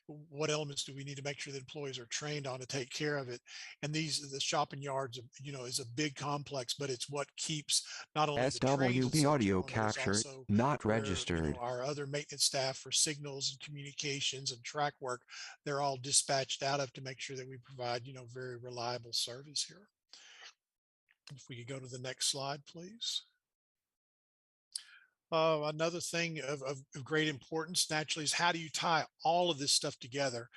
what elements do we need to make sure that employees are trained on to take care of it? And the shop and yards, is a big complex, but it's what keeps not only the trains and SWB such audio going, but it's captured, also not where, registered. our other maintenance staff for signals and communications and track work, they're all dispatched out of to make sure that we provide, very reliable service here. If we could go to the next slide, please. Another thing of great importance naturally is how do you tie all of this stuff together?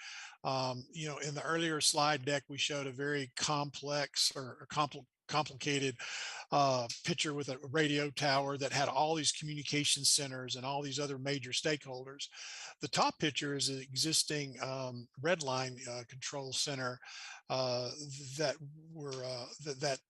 You know, in the earlier slide deck, we showed a very complex or complicated picture with a radio tower that had all these communication centers and all these other major stakeholders. The top picture is an existing red line control center that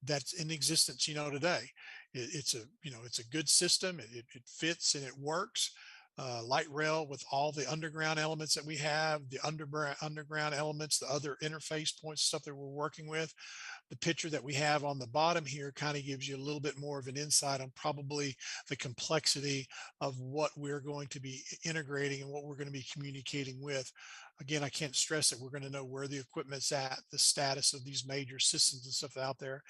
that's in existence, you know, today. It's a, you know, it's a good system. It fits and it works. Light rail with all the underground elements that we have, the underground elements, the other interface points, stuff that we're working with. The picture that we have on the bottom here kind of gives you a little bit more of an insight on probably the complexity of what we're going to be integrating and what we're going to be communicating with. Again, I can't stress that we're going to know where the equipment's at, the status of these major systems and stuff out there.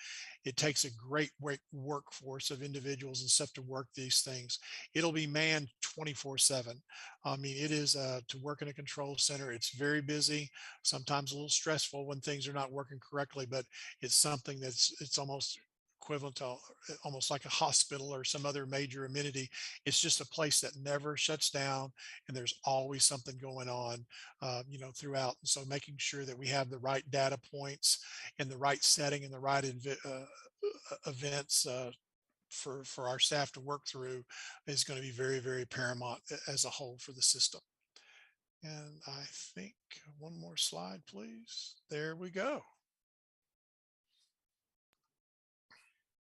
It takes a great workforce of individuals and stuff to work these things. It'll be manned 24/7. I mean, it is to work in a control center. It's very busy, sometimes a little stressful when things are not working correctly, but it's something it's almost equivalent to almost like a hospital or some other major amenity. It's just a place that never shuts down and there's always something going on, you know, throughout. And so making sure that we have the right data points in the right setting and the right events for our staff to work through is going to be very, very paramount as a whole for the system. And I think one more slide, please. There we go.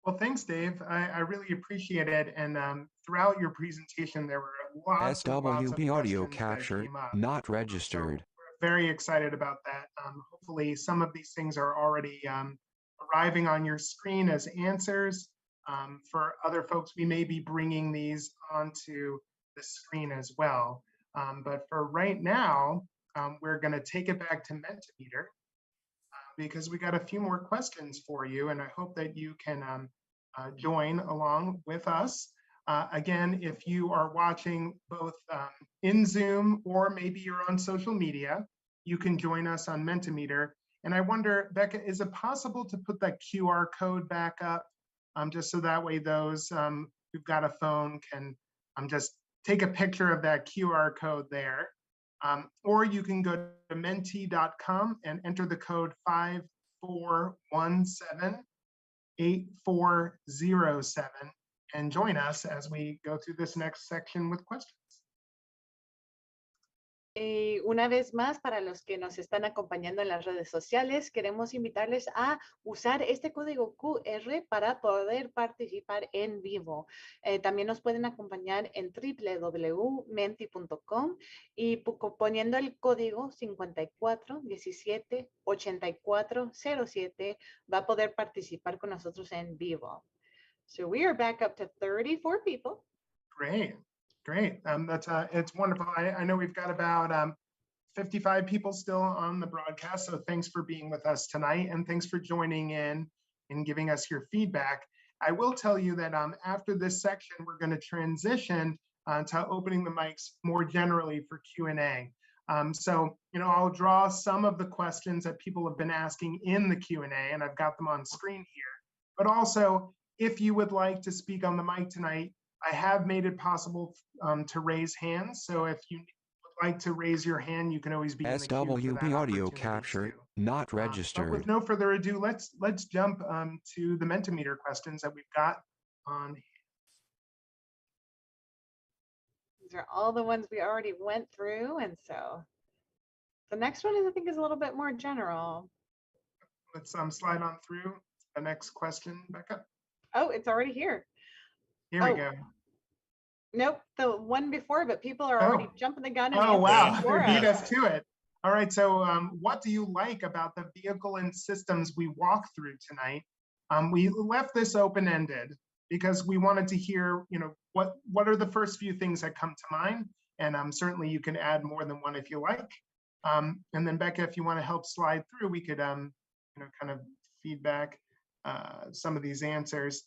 Well, thanks, Dave. I really appreciate it. And throughout your presentation, there were lots and lots of SWB audio questions that captured, came up. not registered. So we're very excited about that. Hopefully, some of these things are already arriving on your screen as answers. For other folks, we may be bringing these onto the screen as well. But for right now, we're going to take it back to Mentimeter. Because we got a few more questions for you, and I hope that you can join along with us. Again, if you are watching both in Zoom or maybe you're on social media, you can join us on Mentimeter. And I wonder, Becca, is it possible to put that QR code back up just so that way those who've got a phone can just take a picture of that QR code there. Or you can go to menti.com and enter the code 54178407 and join us as we go through this next section with questions. Una vez más, para los que nos están acompañando en las redes sociales, queremos invitarles a usar este código QR para poder participar en vivo. También nos pueden acompañar en www.menti.com y poniendo el código 54178407 va a poder participar con nosotros en vivo. So we are back up to 34 people. Great. Great. That's it's wonderful. I know we've got about 55 people still on the broadcast, so thanks for being with us tonight, and thanks for joining in and giving us your feedback. I will tell you that after this section, we're going to transition to opening the mics more generally for Q&A. So, you know, I'll draw some of the questions that people have been asking in the Q&A, and I've got them on screen here. But also, if you would like to speak on the mic tonight, I have made it possible to raise hands. So if you would like to raise your hand, you can always be in the queue for that SWB audio opportunity captured, too. not But registered. with no further ado, let's jump to the Mentimeter questions that we've got on. These are all the ones we already went through, and so the next one is, I think, is a little bit more general. Let's slide on through the next question, Becca. Oh, it's already here. Here we go. Nope, the one before, but people are already jumping the gun. And oh, wow, they beat us to it. All right, so what do you like about the vehicle and systems we walk through tonight? We left this open-ended because we wanted to hear, you know, what are the first few things that come to mind? And certainly you can add more than one if you like. And then Becca, if you want to help slide through, we could, you know, kind of feedback some of these answers.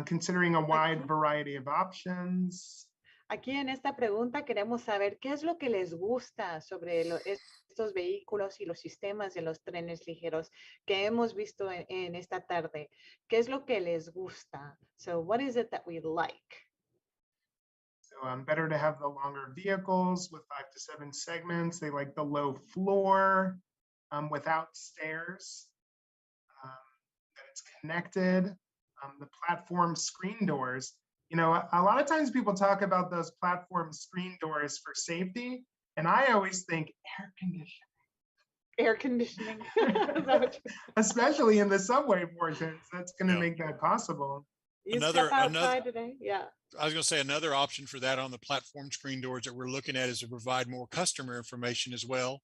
Considering a wide variety of options. Aquí en esta pregunta queremos saber qué es lo que les gusta sobre estos vehículos y los sistemas de los trenes ligeros que hemos visto en esta tarde. ¿Qué es lo que les gusta? So what is it that we like? So better to have the longer vehicles with 5 to 7 segments. They like the low floor without stairs. That it's connected. The platform screen doors. You know, a lot of times people talk about those platform screen doors for safety, and I always think air conditioning. Air conditioning. Especially in the subway portions, that's going to make that possible. You step outside today, yeah. I was going to say another option for that on the platform screen doors that we're looking at is to provide more customer information as well,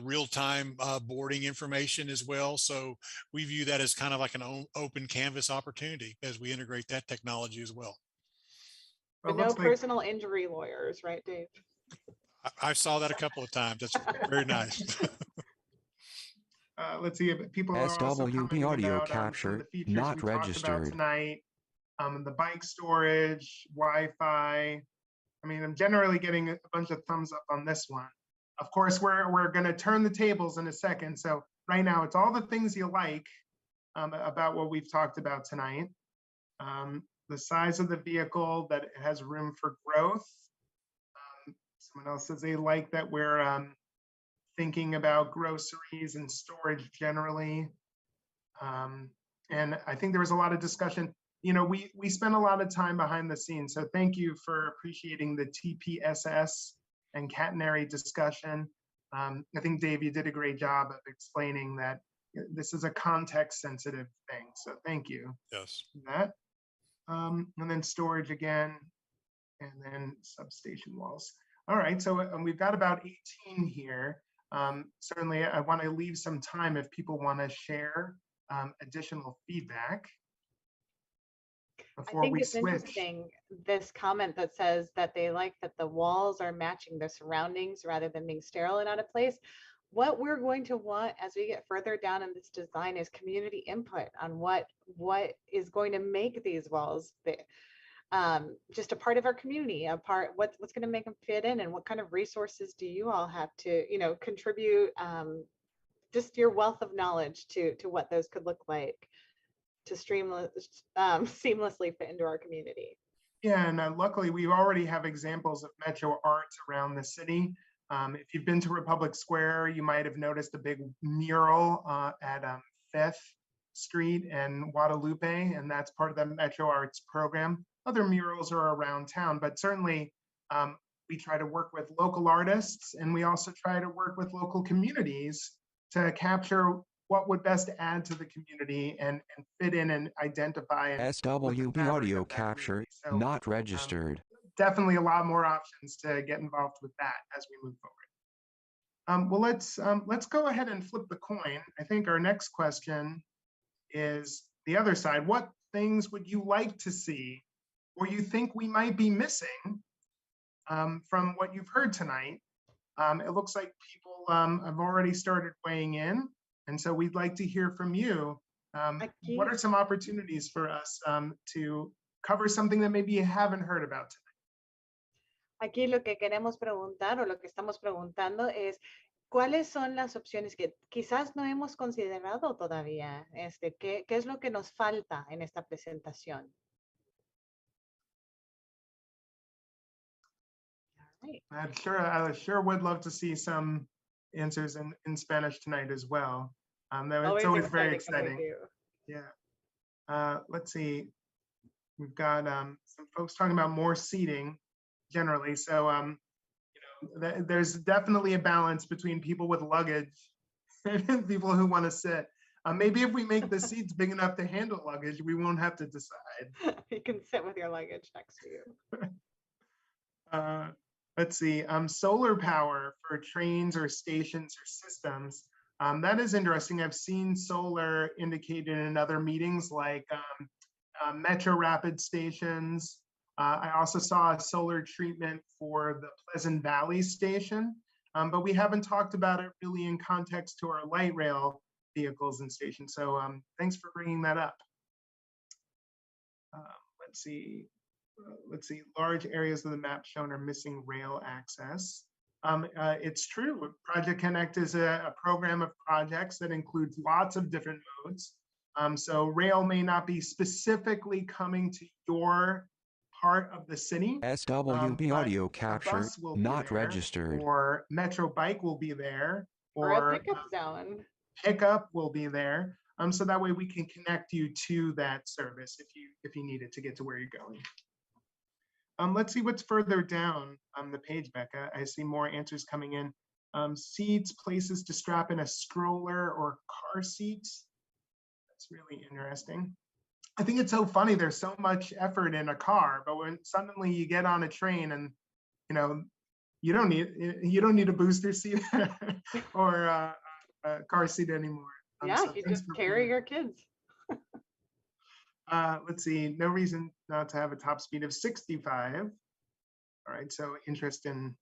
real-time boarding information as well. So we view that as kind of like an open canvas opportunity as we integrate that technology as well. But no personal injury lawyers, right, Dave? I saw that a couple of times. That's very nice. Let's see if people are also commenting audio about capture, the features not we registered. talked about tonight. The bike storage, Wi-Fi. I mean, I'm generally getting a bunch of thumbs up on this one. Of course, we're going to turn the tables in a second. So right now, it's all the things you like about what we've talked about tonight. The size of the vehicle, that it has room for growth. Someone else says they like that we're thinking about groceries and storage generally. And I think there was a lot of discussion. You know, we spent a lot of time behind the scenes, so thank you for appreciating the TPSS and catenary discussion. I think, Dave, you did a great job of explaining that this is a context-sensitive thing, so thank you. Yes. For that. And then storage again, and then substation walls. All right, so we've got about 18 here. Certainly, I want to leave some time if people want to share additional feedback. I think it's interesting, this comment that says that they like that the walls are matching their surroundings rather than being sterile and out of place. What we're going to want as we get further down in this design is community input on what is going to make these walls just a part of our community, a part what's going to make them fit in, and what kind of resources do you all have to, you know, contribute just your wealth of knowledge to what those could look like to seamlessly fit into our community. Yeah, and luckily we already have examples of metro arts around the city. If you've been to Republic Square, you might have noticed a big mural at 5th Street and Guadalupe, and that's part of the Metro Arts program. Other murals are around town, but certainly we try to work with local artists, and we also try to work with local communities to capture what would best add to the community and fit in and identify. SWB audio capture, so, not registered. Definitely a lot more options to get involved with that as we move forward. Well, let's go ahead and flip the coin. I think our next question is the other side. What things would you like to see, or you think we might be missing from what you've heard tonight? It looks like people have already started weighing in. And so we'd like to hear from you. What are some opportunities for us to cover something that maybe you haven't heard about tonight? Aquí lo que queremos preguntar, o lo que estamos preguntando, es ¿cuáles son las opciones que quizás no hemos considerado todavía? ¿Qué es lo que nos falta en esta presentación? Right. I sure would love to see some answers in Spanish tonight as well. It's always very exciting. Yeah. Let's see. We've got some folks talking about more seating generally. So, you know, there's definitely a balance between people with luggage and people who want to sit. Maybe if we make the seats big enough to handle luggage, we won't have to decide. You can sit with your luggage next to you. Let's see, solar power for trains or stations or systems. That is interesting. I've seen solar indicated in other meetings like Metro Rapid stations. I also saw a solar treatment for the Pleasant Valley station, but we haven't talked about it really in context to our light rail vehicles and stations. So thanks for bringing that up. Let's see. let's see, large areas of the map shown are missing rail access. It's true. Project Connect is a program of projects that includes lots of different modes. So rail may not be specifically coming to your part of the city. SWB but audio a capture, bus will be not there, registered. or Metro Bike will be there, Or a or pickup zone. pickup will be there. So that way we can connect you to that service if you need it to get to where you're going. Let's see what's further down on the page, Becca. I see more answers coming in. Seats, places to strap in a stroller or car seats. That's really interesting. I think it's so funny. There's so much effort in a car, but when suddenly you get on a train and you don't need a booster seat or a car seat anymore. Yeah, so you thanks just for carry bringing- your kids. Let's see, no reason not to have a top speed of 65. All right, so interest in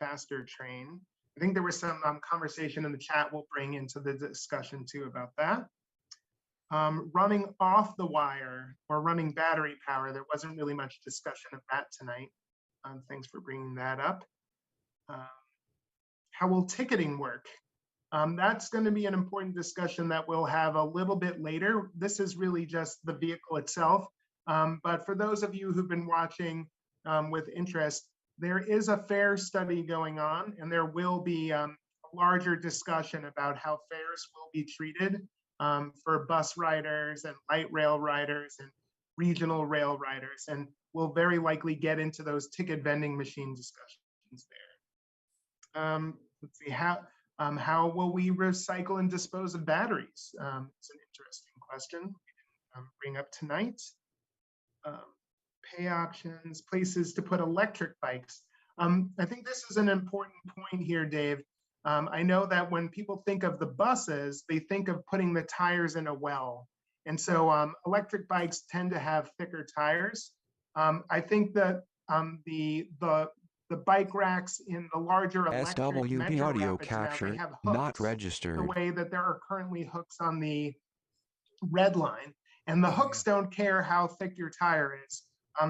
faster train. I think there was some conversation in the chat we'll bring into the discussion too about that. Running off the wire or running battery power, there wasn't really much discussion of that tonight. Thanks for bringing that up. How will ticketing work? That's going to be an important discussion that we'll have a little bit later. This is really just the vehicle itself. But for those of you who've been watching with interest, there is a fare study going on, and there will be a larger discussion about how fares will be treated for bus riders and light rail riders and regional rail riders. And we'll very likely get into those ticket vending machine discussions there. Let's see, how will we recycle and dispose of batteries? It's an interesting question we can bring up tonight. Pay options, places to put electric bikes. I think this is an important point here, Dave. I know that when people think of the buses, they think of putting the tires in a well. And so electric bikes tend to have thicker tires. I think that the bike racks in the larger electric SWB metro audio rapids now, capture, they have hooks, not the registered. way that there are currently hooks on the red line. And the hooks don't care how thick your tire is.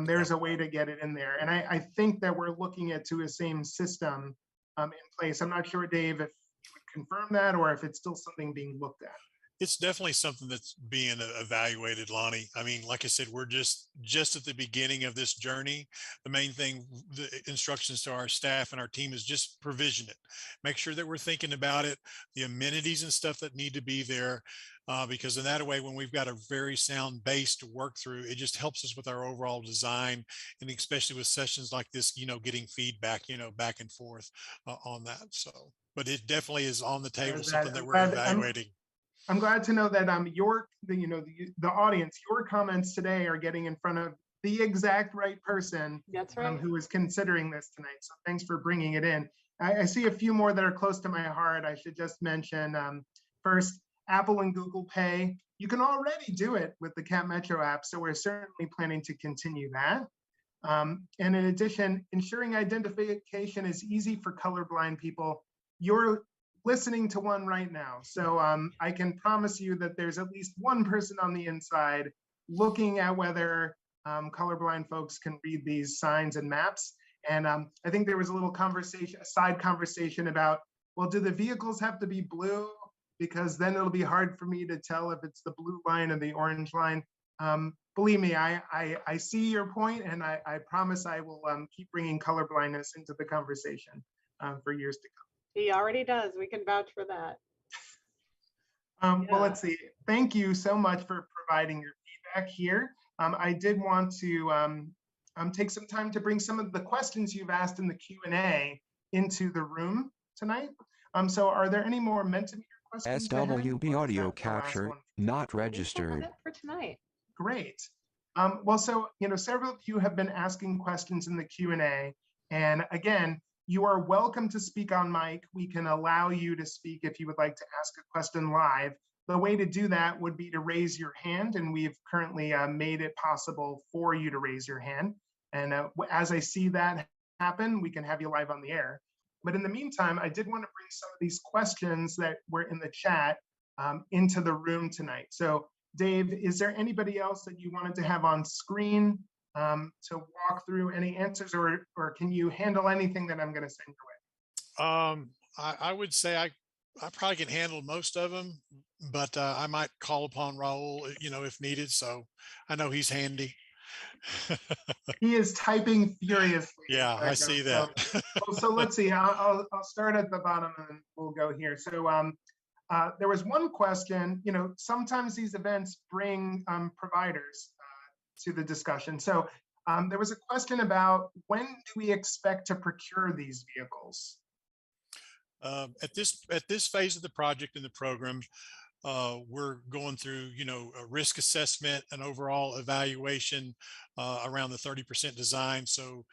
There's a way to get it in there. And I think that we're looking at to a same system in place. I'm not sure, Dave, if you would confirm that or if it's still something being looked at. It's definitely something that's being evaluated, Lonnie. I mean, like I said, we're just at the beginning of this journey. The main thing, the instructions to our staff and our team is just provision it. Make sure that we're thinking about it, the amenities and stuff that need to be there, because in that way, when we've got a very sound base to work through, it just helps us with our overall design, and especially with sessions like this, getting feedback, back and forth on that. So, but it definitely is on the table, something that we're evaluating. I'm glad to know that the audience, your comments today are getting in front of the exact right person. That's right. Who is considering this tonight. So thanks for bringing it in. I see a few more that are close to my heart. I should just mention first, Apple and Google Pay. You can already do it with the Cat Metro app, so we're certainly planning to continue that. And in addition, ensuring identification is easy for colorblind people. You're listening to one right now. So I can promise you that there's at least one person on the inside looking at whether colorblind folks can read these signs and maps. And I think there was a little conversation, a side conversation about, well, do the vehicles have to be blue? Because then it'll be hard for me to tell if it's the blue line or the orange line. Believe me, I see your point, and I promise I will keep bringing colorblindness into the conversation for years to come. He already does. We can vouch for that. Well, let's see. Thank you so much for providing your feedback here. I did want to take some time to bring some of the questions you've asked in the Q&A into the room tonight. So are there any more Mentimeter questions? SWB audio capture, not That's registered. it for tonight. Great. Well, so, several of you have been asking questions in the Q&A. And again, you are welcome to speak on mic. We can allow you to speak if you would like to ask a question live. The way to do that would be to raise your hand, and we've currently made it possible for you to raise your hand. And as I see that happen, we can have you live on the air. But in the meantime, I did want to bring some of these questions that were in the chat into the room tonight. So Dave, is there anybody else that you wanted to have on screen to walk through any answers, or can you handle anything that I'm going to send your way? I would say I probably can handle most of them, but I might call upon Raul, if needed. So I know he's handy. He is typing furiously. Yeah, I see that. So let's see. I'll start at the bottom and we'll go here. So there was one question. Sometimes these events bring providers to the discussion. So there was a question about, when do we expect to procure these vehicles? At this phase of the project in the program, we're going through, a risk assessment and overall evaluation around the 30% design. So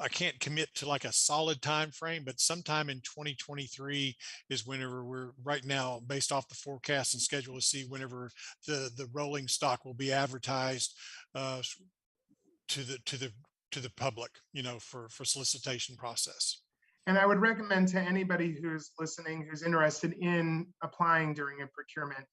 I can't commit to like a solid time frame, but sometime in 2023 is whenever we're right now, based off the forecast and schedule, to see whenever the rolling stock will be advertised to the public, for solicitation process. And I would recommend to anybody who's listening, who's interested in applying during a procurement,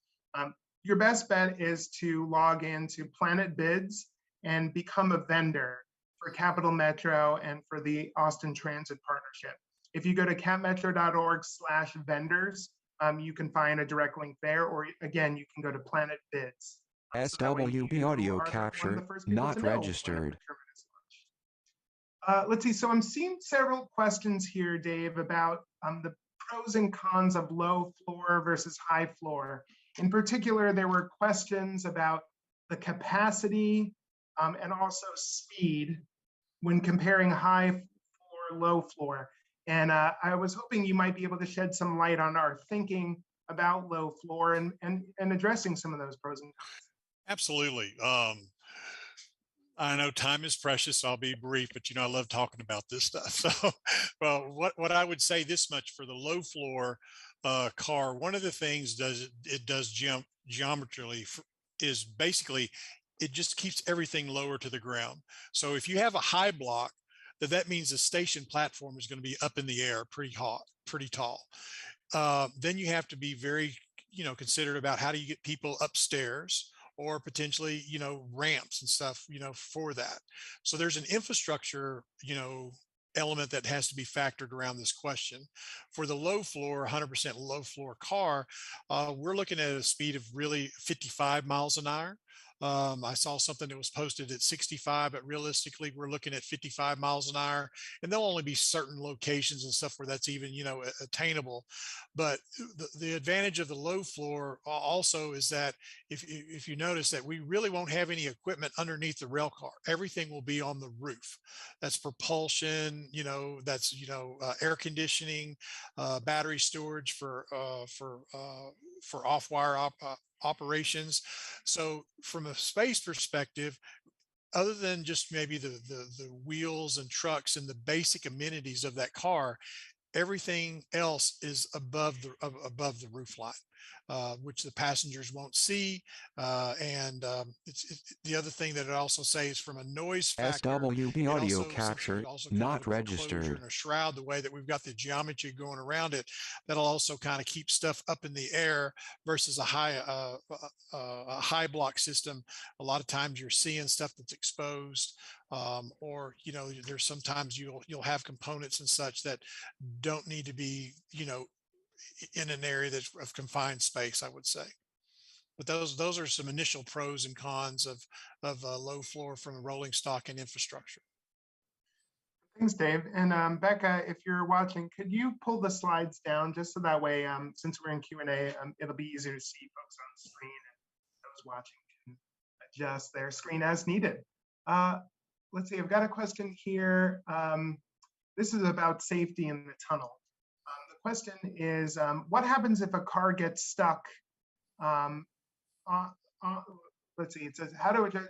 your best bet is to log into Planet Bids and become a vendor for Capital Metro and for the Austin Transit Partnership. If you go to capmetro.org/vendors, you can find a direct link there, or again, you can go to Planet Bids. SWB audio capture, not registered. Let's see, so I'm seeing several questions here, Dave, about the pros and cons of low floor versus high floor. In particular, there were questions about the capacity and also speed when comparing high floor, low floor. And I was hoping you might be able to shed some light on our thinking about low floor and addressing some of those pros and cons. Absolutely. I know time is precious, so I'll be brief, but I love talking about this stuff. So, well, what I would say this much for the low floor car, one of the things it does geometrically is basically it just keeps everything lower to the ground. So if you have a high block, that means the station platform is going to be up in the air, pretty tall. Then you have to be very, considerate about how do you get people upstairs, or potentially, ramps and stuff, for that. So there's an infrastructure, element that has to be factored around this question. For the low floor, 100% low floor car, we're looking at a speed of really 55 miles an hour. I saw something that was posted at 65, but realistically, we're looking at 55 miles an hour, and there'll only be certain locations and stuff where that's even, attainable. But the advantage of the low floor also is that if you notice that we really won't have any equipment underneath the rail car, everything will be on the roof. That's propulsion, that's, air conditioning, battery storage for off-wire operations. So from a space perspective, other than just maybe the wheels and trucks and the basic amenities of that car, everything else is above the roof line, which the passengers won't see. And the other thing that it also says from a noise factor, SWB audio capture, not registered. And a shroud, the way that we've got the geometry going around it, that'll also kind of keep stuff up in the air versus a high block system. A lot of times you're seeing stuff that's exposed. Or there's sometimes you'll have components and such that don't need to be in an area that's of confined space, I would say. But those are some initial pros and cons of low floor from a rolling stock and infrastructure. Thanks, Dave. And Becca, if you're watching, could you pull the slides down just so that way, since we're in Q&A, it'll be easier to see folks on the screen, and those watching can adjust their screen as needed. Let's see, I've got a question here. This is about safety in the tunnel. The question is, what happens if a car gets stuck? Let's see, it says,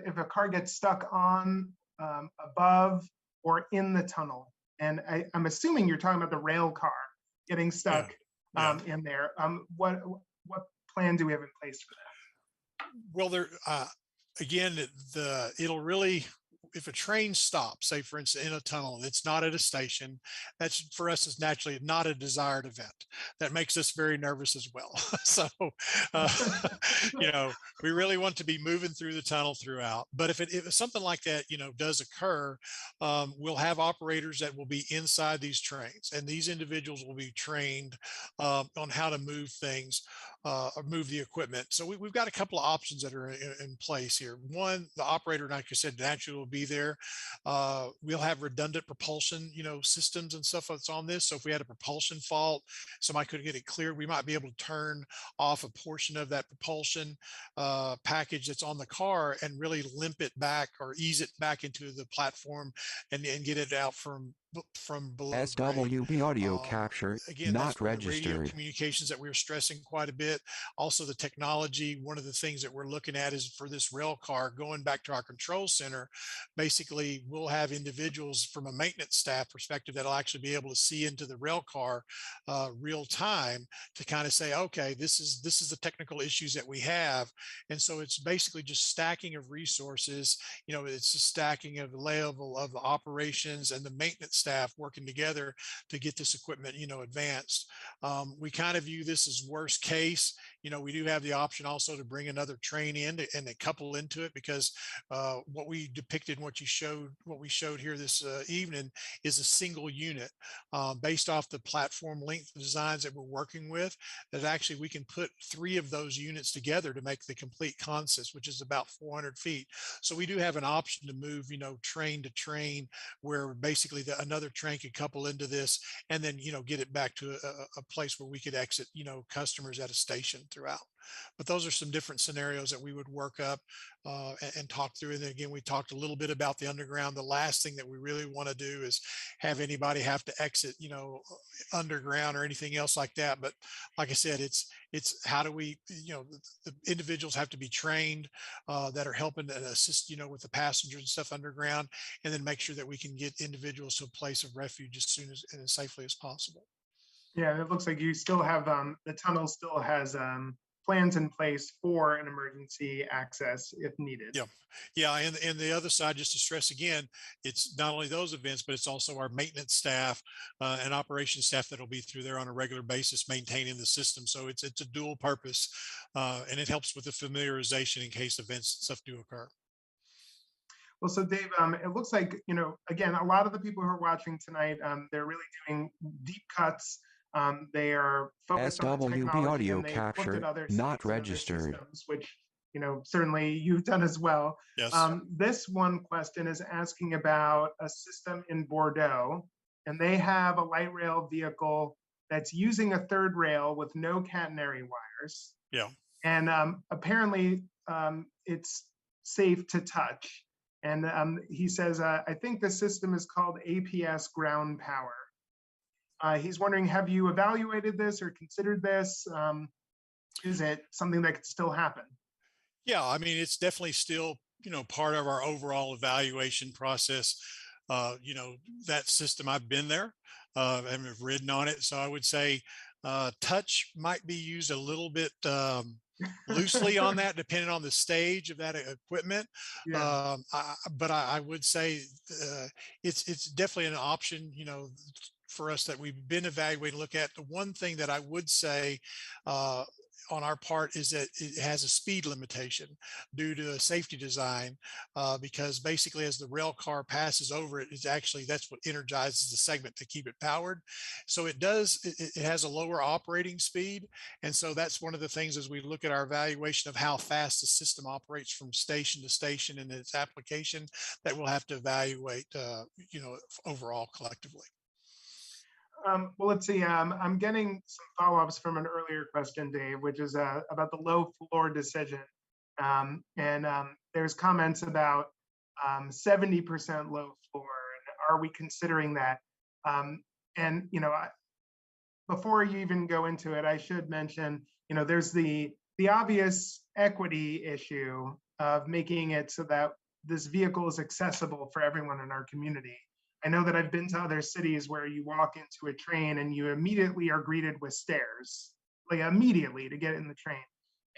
if a car gets stuck on, above, or in the tunnel? And I'm assuming you're talking about the rail car getting stuck in there. What plan do we have in place for that? Well, again, it'll really, if a train stops, say for instance in a tunnel, it's not at a station, that's for us is naturally not a desired event. That makes us very nervous as well. So, uh, we really want to be moving through the tunnel throughout. But if something like that, does occur, we'll have operators that will be inside these trains, and these individuals will be trained on how to move things or move the equipment. So we've got a couple of options that are in place here. One, the operator, like I said, naturally will be there. We'll have redundant propulsion, systems and stuff that's on this. So if we had a propulsion fault, somebody could get it cleared, we might be able to turn off a portion of that propulsion package that's on the car and really limp it back or ease it back into the platform and get it out from below grade. SWB audio capture, Again, not that's one of the radio registered. communications that we were stressing quite a bit. Also the technology, one of the things that we're looking at is for this rail car, going back to our control center, basically we'll have individuals from a maintenance staff perspective that'll actually be able to see into the rail car real time to kind of say, okay, this is the technical issues that we have. And so it's basically just stacking of resources. It's a stacking of the level of the operations and the maintenance staff working together to get this equipment, advanced. We kind of view this as worst case. We do have the option also to bring another train in and they couple into it, because what we depicted, what we showed here this evening is a single unit based off the platform length designs that we're working with, that actually we can put 3 of those units together to make the complete consist, which is about 400 feet. So we do have an option to move, train to train, where basically another train could couple into this and then, get it back to a place where we could exit, customers at a station throughout. But those are some different scenarios that we would work up and talk through. And then again, we talked a little bit about the underground. The last thing that we really want to do is have anybody have to exit, underground or anything else like that. But like I said, it's how do we, the individuals have to be trained that are helping to assist, with the passengers and stuff underground, and then make sure that we can get individuals to a place of refuge as soon as and as safely as possible. Yeah, it looks like you still have, the tunnel still has plans in place for an emergency access if needed. Yeah. And the other side, just to stress again, it's not only those events, but it's also our maintenance staff and operations staff that'll be through there on a regular basis, maintaining the system. So it's a dual purpose, and it helps with the familiarization in case events and stuff do occur. Well, so Dave, it looks like, again, a lot of the people who are watching tonight, they're really doing deep cuts. They are focused on the SWB technology, audio and they've looked capture, at other not cities and other registered. systems, which, certainly you've done as well. Yes. This one question is asking about a system in Bordeaux, and they have a light rail vehicle that's using a third rail with no catenary wires. Yeah. And apparently it's safe to touch. And he says, I think the system is called APS ground power. He's wondering, have you evaluated this or considered this? Is it something that could still happen? Yeah, I mean, it's definitely still, part of our overall evaluation process. That system, I've been there and have ridden on it. So I would say touch might be used a little bit loosely on that, depending on the stage of that equipment. Yeah. But I would say it's definitely an option, for us that we've been evaluating, look at. The one thing that I would say on our part is that it has a speed limitation due to a safety design, because basically as the rail car passes over it, that's what energizes the segment to keep it powered. So it has a lower operating speed. And so that's one of the things as we look at our evaluation of how fast the system operates from station to station and its application, that we'll have to evaluate, overall collectively. Well, let's see. I'm getting some follow-ups from an earlier question, Dave, which is about the low floor decision. There's comments about 70% low floor, and are we considering that? Before you even go into it, I should mention, there's the obvious equity issue of making it so that this vehicle is accessible for everyone in our community. I know that I've been to other cities where you walk into a train and you immediately are greeted with stairs, like immediately to get in the train.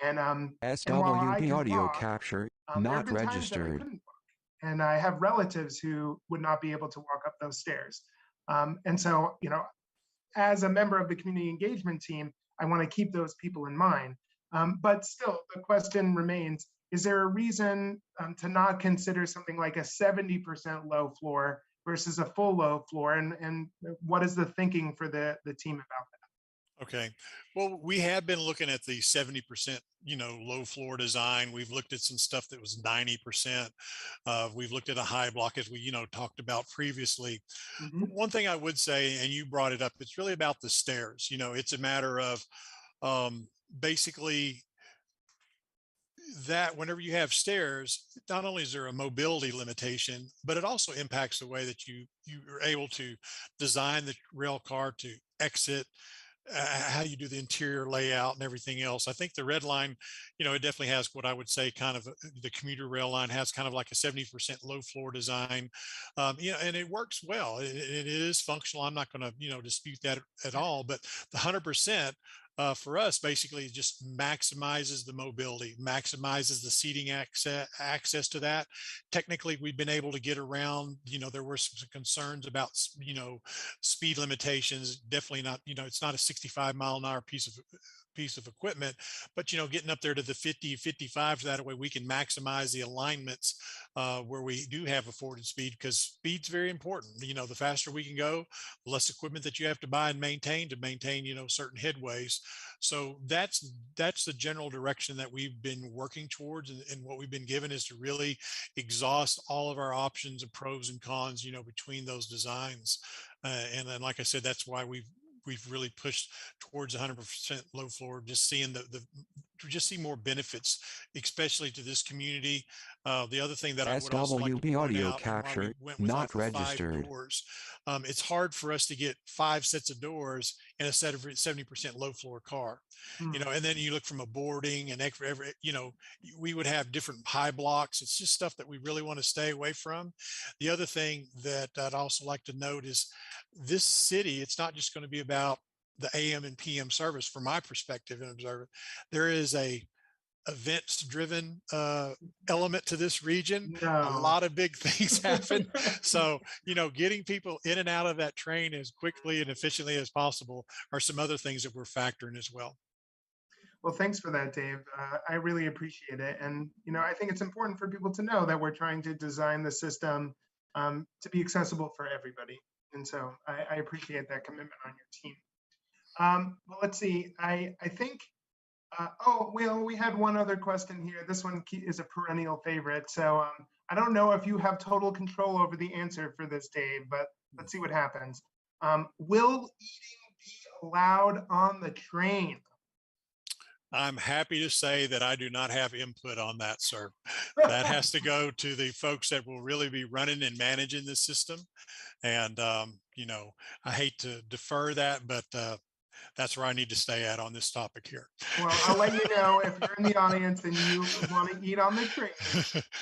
And while I SWB can audio walk, capture, there not have been times that I registered. couldn't walk. and I have relatives who would not be able to walk up those stairs. And so, as a member of the community engagement team, I want to keep those people in mind. But still, the question remains, is there a reason to not consider something like a 70% low floor versus a full low floor? And what is the thinking for the team about that? Okay. Well, we have been looking at the 70%, low floor design. We've looked at some stuff that was 90%. We've looked at a high block, as we, talked about previously. One thing I would say, and you brought it up, it's really about the stairs. It's a matter of basically that whenever you have stairs, not only is there a mobility limitation, but it also impacts the way that you are able to design the rail car to exit, how you do the interior layout and everything else. I think the red line, it definitely has what I would say kind of the commuter rail line has kind of like a 70% low floor design, and it works well. It is functional. I'm not going to, dispute that at all, but the 100%, for us, basically just maximizes the mobility, maximizes the seating access to that. Technically, we've been able to get around, there were some concerns about, speed limitations. Definitely not, it's not a 65-mile-an-hour piece of equipment, but getting up there to the 50, 55, so that way we can maximize the alignments where we do have afforded speed, because speed's very important. The faster we can go, the less equipment that you have to buy and maintain to maintain, certain headways. So that's the general direction that we've been working towards, and what we've been given is to really exhaust all of our options and pros and cons, between those designs. And then, like I said, that's why we've really pushed towards 100% low floor, just seeing just see more benefits, especially to this community. The other thing that I would also like to SWB point audio out, and why we capture, went with not like the 5 registered. doors, it's hard for us to get 5 sets of doors in a set of 70% low floor car. And then you look from a boarding and every, we would have different high blocks. It's just stuff that we really want to stay away from. The other thing that I'd also like to note is this city, it's not just going to be about the AM and PM service. From my perspective and observer, there is a events driven element to this region. A lot of big things happen. So, getting people in and out of that train as quickly and efficiently as possible are some other things that we're factoring as well. Well, thanks for that, Dave. I really appreciate it. And, I think it's important for people to know that we're trying to design the system to be accessible for everybody. And so I appreciate that commitment on your team. Well, let's see. I think, we had one other question here. This one is a perennial favorite. So I don't know if you have total control over the answer for this, Dave, but let's see what happens. Will eating be allowed on the train? I'm happy to say that I do not have input on that, sir. That has to go to the folks that will really be running and managing the system. And, I hate to defer that, but that's where I need to stay at on this topic here. Well, I'll let you know if you're in the audience and you want to eat on the train,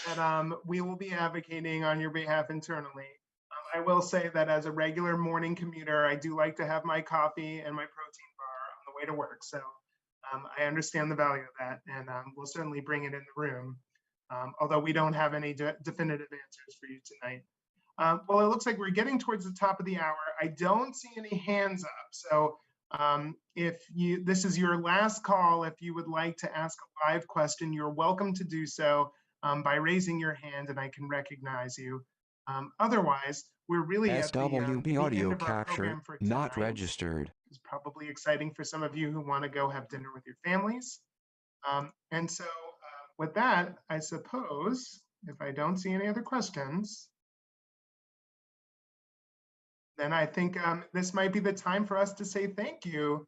that we will be advocating on your behalf internally. I will say that as a regular morning commuter, I do like to have my coffee and my protein bar on the way to work. So I understand the value of that, and we'll certainly bring it in the room, although we don't have any definitive answers for you tonight. Well, it looks like we're getting towards the top of the hour. I don't see any hands up. So if this is your last call, if you would like to ask a live question, you're welcome to do so by raising your hand, and I can recognize you. Otherwise, we're really at the SWB audio end of our capture, program for tonight. not registered. It's probably exciting for some of you who want to go have dinner with your families. And so with that, I suppose, if I don't see any other questions, then I think this might be the time for us to say thank you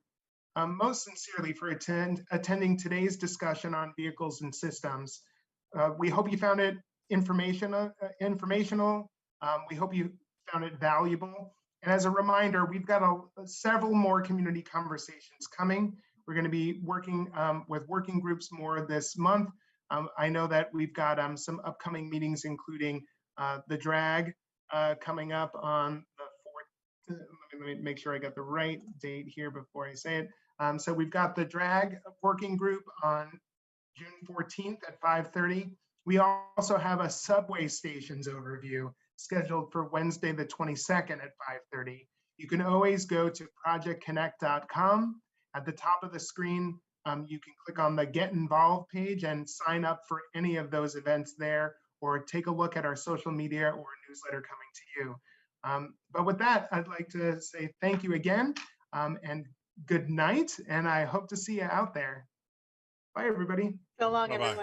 most sincerely for attending today's discussion on vehicles and systems. We hope you found it informational. We hope you found it valuable. And as a reminder, we've got several more community conversations coming. We're going to be working with working groups more this month. I know that we've got some upcoming meetings, including the drag coming up on the 4th. Let me make sure I got the right date here before I say it. So we've got the drag working group on June 14th at 5:30. We also have a subway stations overview scheduled for Wednesday, the 22nd at 5:30. You can always go to projectconnect.com. At the top of the screen, you can click on the Get Involved page and sign up for any of those events there, or take a look at our social media or newsletter coming to you. But with that, I'd like to say thank you again, and good night, and I hope to see you out there. Bye, everybody. So long, Bye-bye. everyone.